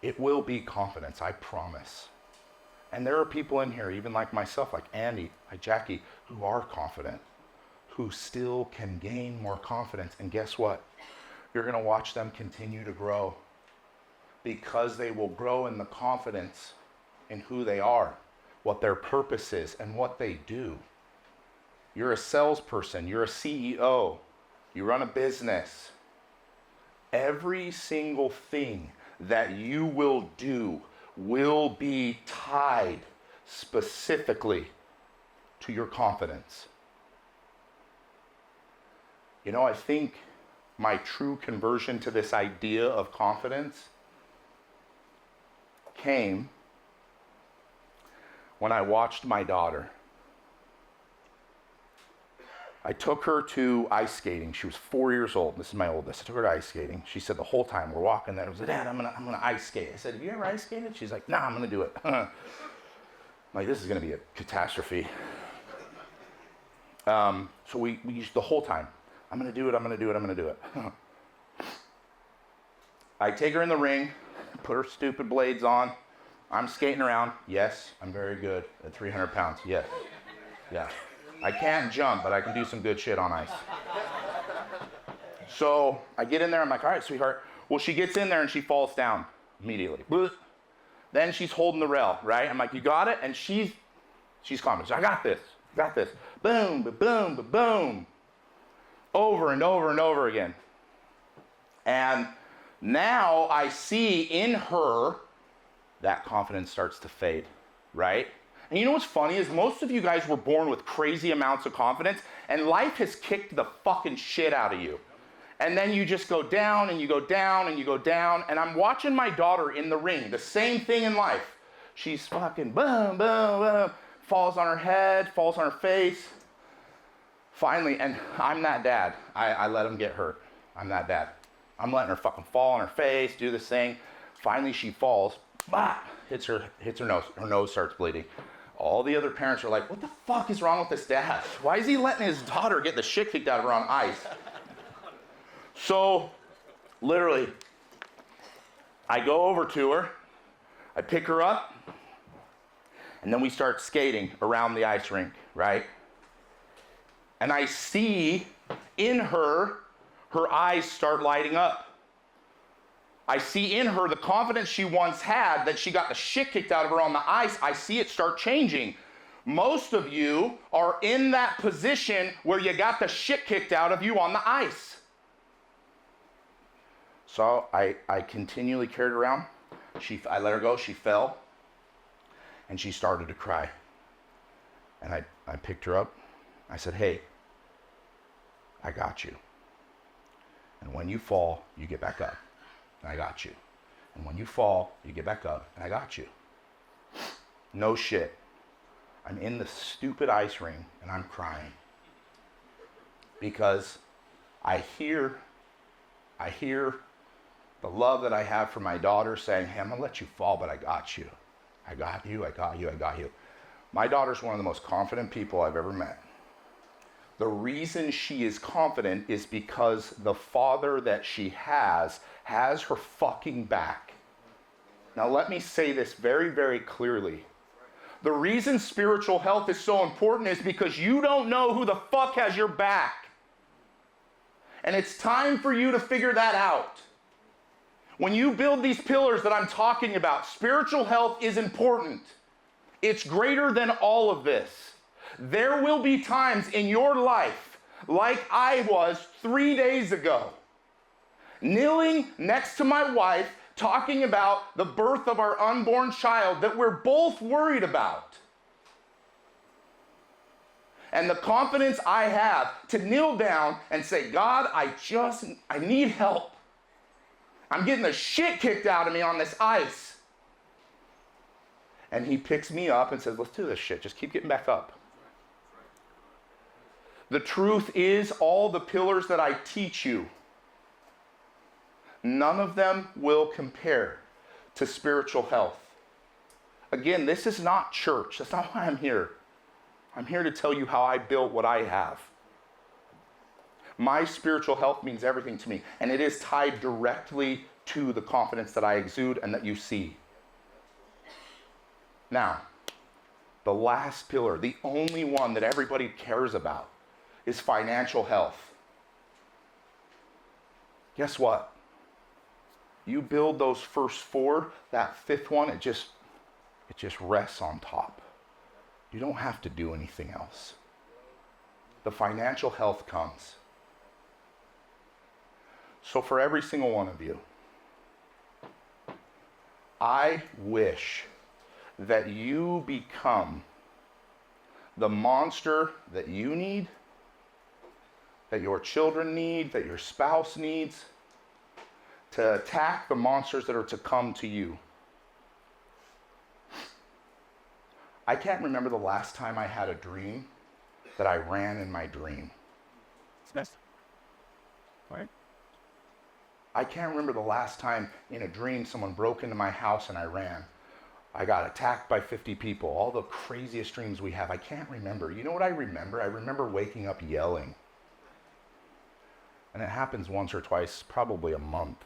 Speaker 3: it will be confidence, I promise. And there are people in here, even like myself, like Andy, like Jackie, who are confident, who still can gain more confidence. And guess what? You're going to watch them continue to grow, because they will grow in the confidence in who they are, what their purpose is, and what they do. You're a salesperson, you're a CEO, you run a business. Every single thing that you will do will be tied specifically to your confidence. You know, I think my true conversion to this idea of confidence came when I watched my daughter. I took her to ice skating. She was 4 years old. This is my oldest. I took her to ice skating. She said the whole time we're walking there, I was like, Dad, I'm gonna ice skate. I said, have you ever ice skated? She's like, nah, I'm gonna do it. I'm like, this is gonna be a catastrophe. So we used the whole time, I'm gonna do it. I take her in the ring, put her stupid blades on. I'm skating around. Yes, I'm very good at 300 pounds. Yes. Yeah. I can't jump, but I can do some good shit on ice. So I get in there. I'm like, all right, sweetheart. Well, she gets in there and she falls down immediately. Then she's holding the rail, right? I'm like, you got it? And she's confident. I got this. Boom, boom, boom. Over and over and over again. And now I see in her that confidence starts to fade, right? And you know what's funny is most of you guys were born with crazy amounts of confidence, and life has kicked the fucking shit out of you. And then you just go down and you go down and you go down. And I'm watching my daughter in the ring, the same thing in life. She's fucking boom, boom, boom, falls on her head, falls on her face. Finally, and I'm that dad. I let him get hurt. I'm that dad. I'm letting her fucking fall on her face, do this thing. Finally, she falls, hits her nose. Her nose starts bleeding. All the other parents are like, what the fuck is wrong with this dad? Why is he letting his daughter get the shit kicked out of her on ice? So, literally, I go over to her, I pick her up, and then we start skating around the ice rink, right? And I see in her, her eyes start lighting up. I see in her the confidence she once had that she got the shit kicked out of her on the ice. I see it start changing. Most of you are in that position where you got the shit kicked out of you on the ice. So I continually carried her around. I let her go, she fell, and she started to cry. And I picked her up. I said, hey, I got you. And when you fall, you get back up. And I got you. And when you fall, you get back up. And I got you. No shit. I'm in the stupid ice ring and I'm crying. Because I hear the love that I have for my daughter saying, hey, I'm gonna let you fall, but I got you. I got you, I got you, I got you. My daughter's one of the most confident people I've ever met. The reason she is confident is because the father that she has her fucking back. Now let me say this very, very clearly. The reason spiritual health is so important is because you don't know who the fuck has your back. And it's time for you to figure that out. When you build these pillars that I'm talking about, spiritual health is important. It's greater than all of this. There will be times in your life, like I was 3 days ago, kneeling next to my wife, talking about the birth of our unborn child that we're both worried about. And the confidence I have to kneel down and say, God, I need help. I'm getting the shit kicked out of me on this ice. And he picks me up and says, let's do this shit. Just keep getting back up. The truth is, all the pillars that I teach you, none of them will compare to spiritual health. Again, this is not church. That's not why I'm here. I'm here to tell you how I built what I have. My spiritual health means everything to me, and it is tied directly to the confidence that I exude and that you see. Now, the last pillar, the only one that everybody cares about, is financial health. Guess what? You build those first four, that fifth one, it just rests on top. You don't have to do anything else. The financial health comes. So for every single one of you, I wish that you become the monster that you need, that your children need, that your spouse needs, to attack the monsters that are to come to you. I can't remember the last time I had a dream that I ran in my dream. Right? I can't remember the last time in a dream someone broke into my house and I ran. I got attacked by 50 people. All the craziest dreams we have. I can't remember. You know what I remember? I remember waking up yelling. And it happens once or twice, probably a month.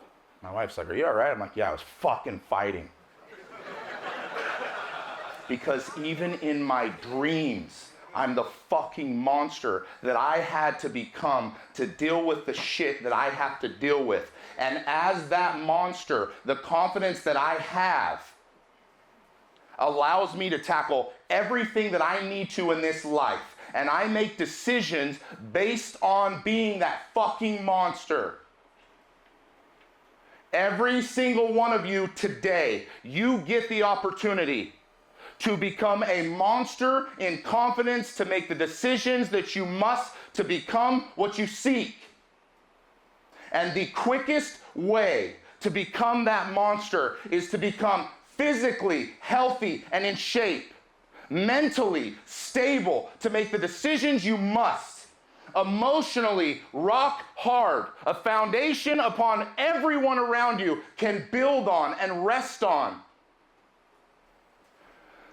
Speaker 3: My wife's like, are you all right? I'm like, yeah, I was fucking fighting. Because even in my dreams, I'm the fucking monster that I had to become to deal with the shit that I have to deal with. And as that monster, the confidence that I have allows me to tackle everything that I need to in this life. And I make decisions based on being that fucking monster. Every single one of you today, you get the opportunity to become a monster in confidence, to make the decisions that you must to become what you seek. And the quickest way to become that monster is to become physically healthy and in shape, mentally stable, to make the decisions you must, emotionally rock hard, a foundation upon everyone around you can build on and rest on.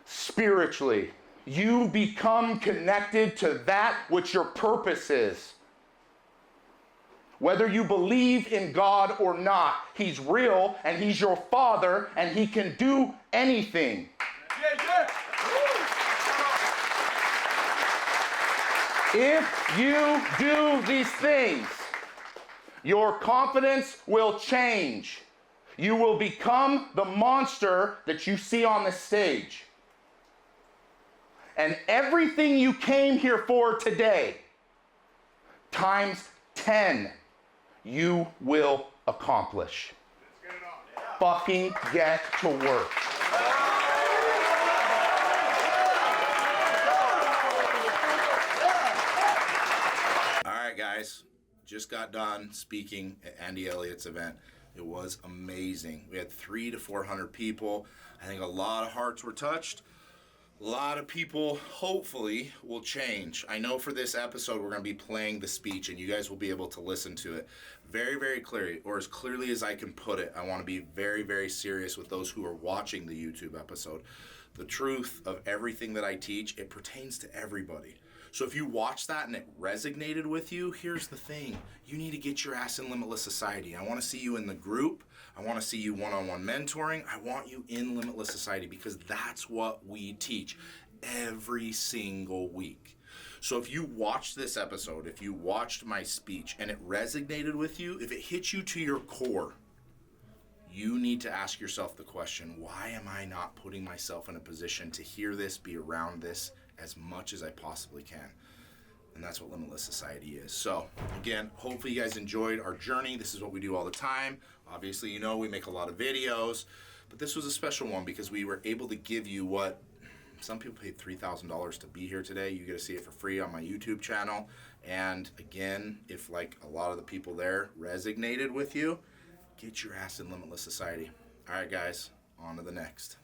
Speaker 3: Spiritually, you become connected to that which your purpose is. Whether you believe in God or not, He's real and He's your Father and He can do anything. If you do these things, your confidence will change. You will become the monster that you see on the stage. And everything you came here for today, times 10, you will accomplish. Fucking get to work. All right, guys. Just got done speaking at Andy Elliott's event. It was amazing. We had 300 to 400 people. I think a lot of hearts were touched. A lot of people, hopefully, will change. I know for this episode, we're going to be playing the speech, and you guys will be able to listen to it very, very clearly, or as clearly as I can put it. I want to be very, very serious with those who are watching the YouTube episode. The truth of everything that I teach, it pertains to everybody. So if you watch that and it resonated with you, here's the thing. You need to get your ass in Limitless Society. I want to see you in the group. I want to see you one-on-one mentoring. I want you in Limitless Society because that's what we teach every single week. So if you watched this episode, if you watched my speech and it resonated with you, if it hit you to your core, you need to ask yourself the question, why am I not putting myself in a position to hear this, be around this as much as I possibly can? And that's what Limitless Society is. So again, hopefully you guys enjoyed our journey. This is what we do all the time. Obviously, you know, we make a lot of videos, but this was a special one because we were able to give you what some people paid $3,000 to be here today. You get to see it for free on my YouTube channel. And again, if like a lot of the people there resonated with you, get your ass in Limitless Society. All right, guys, on to the next.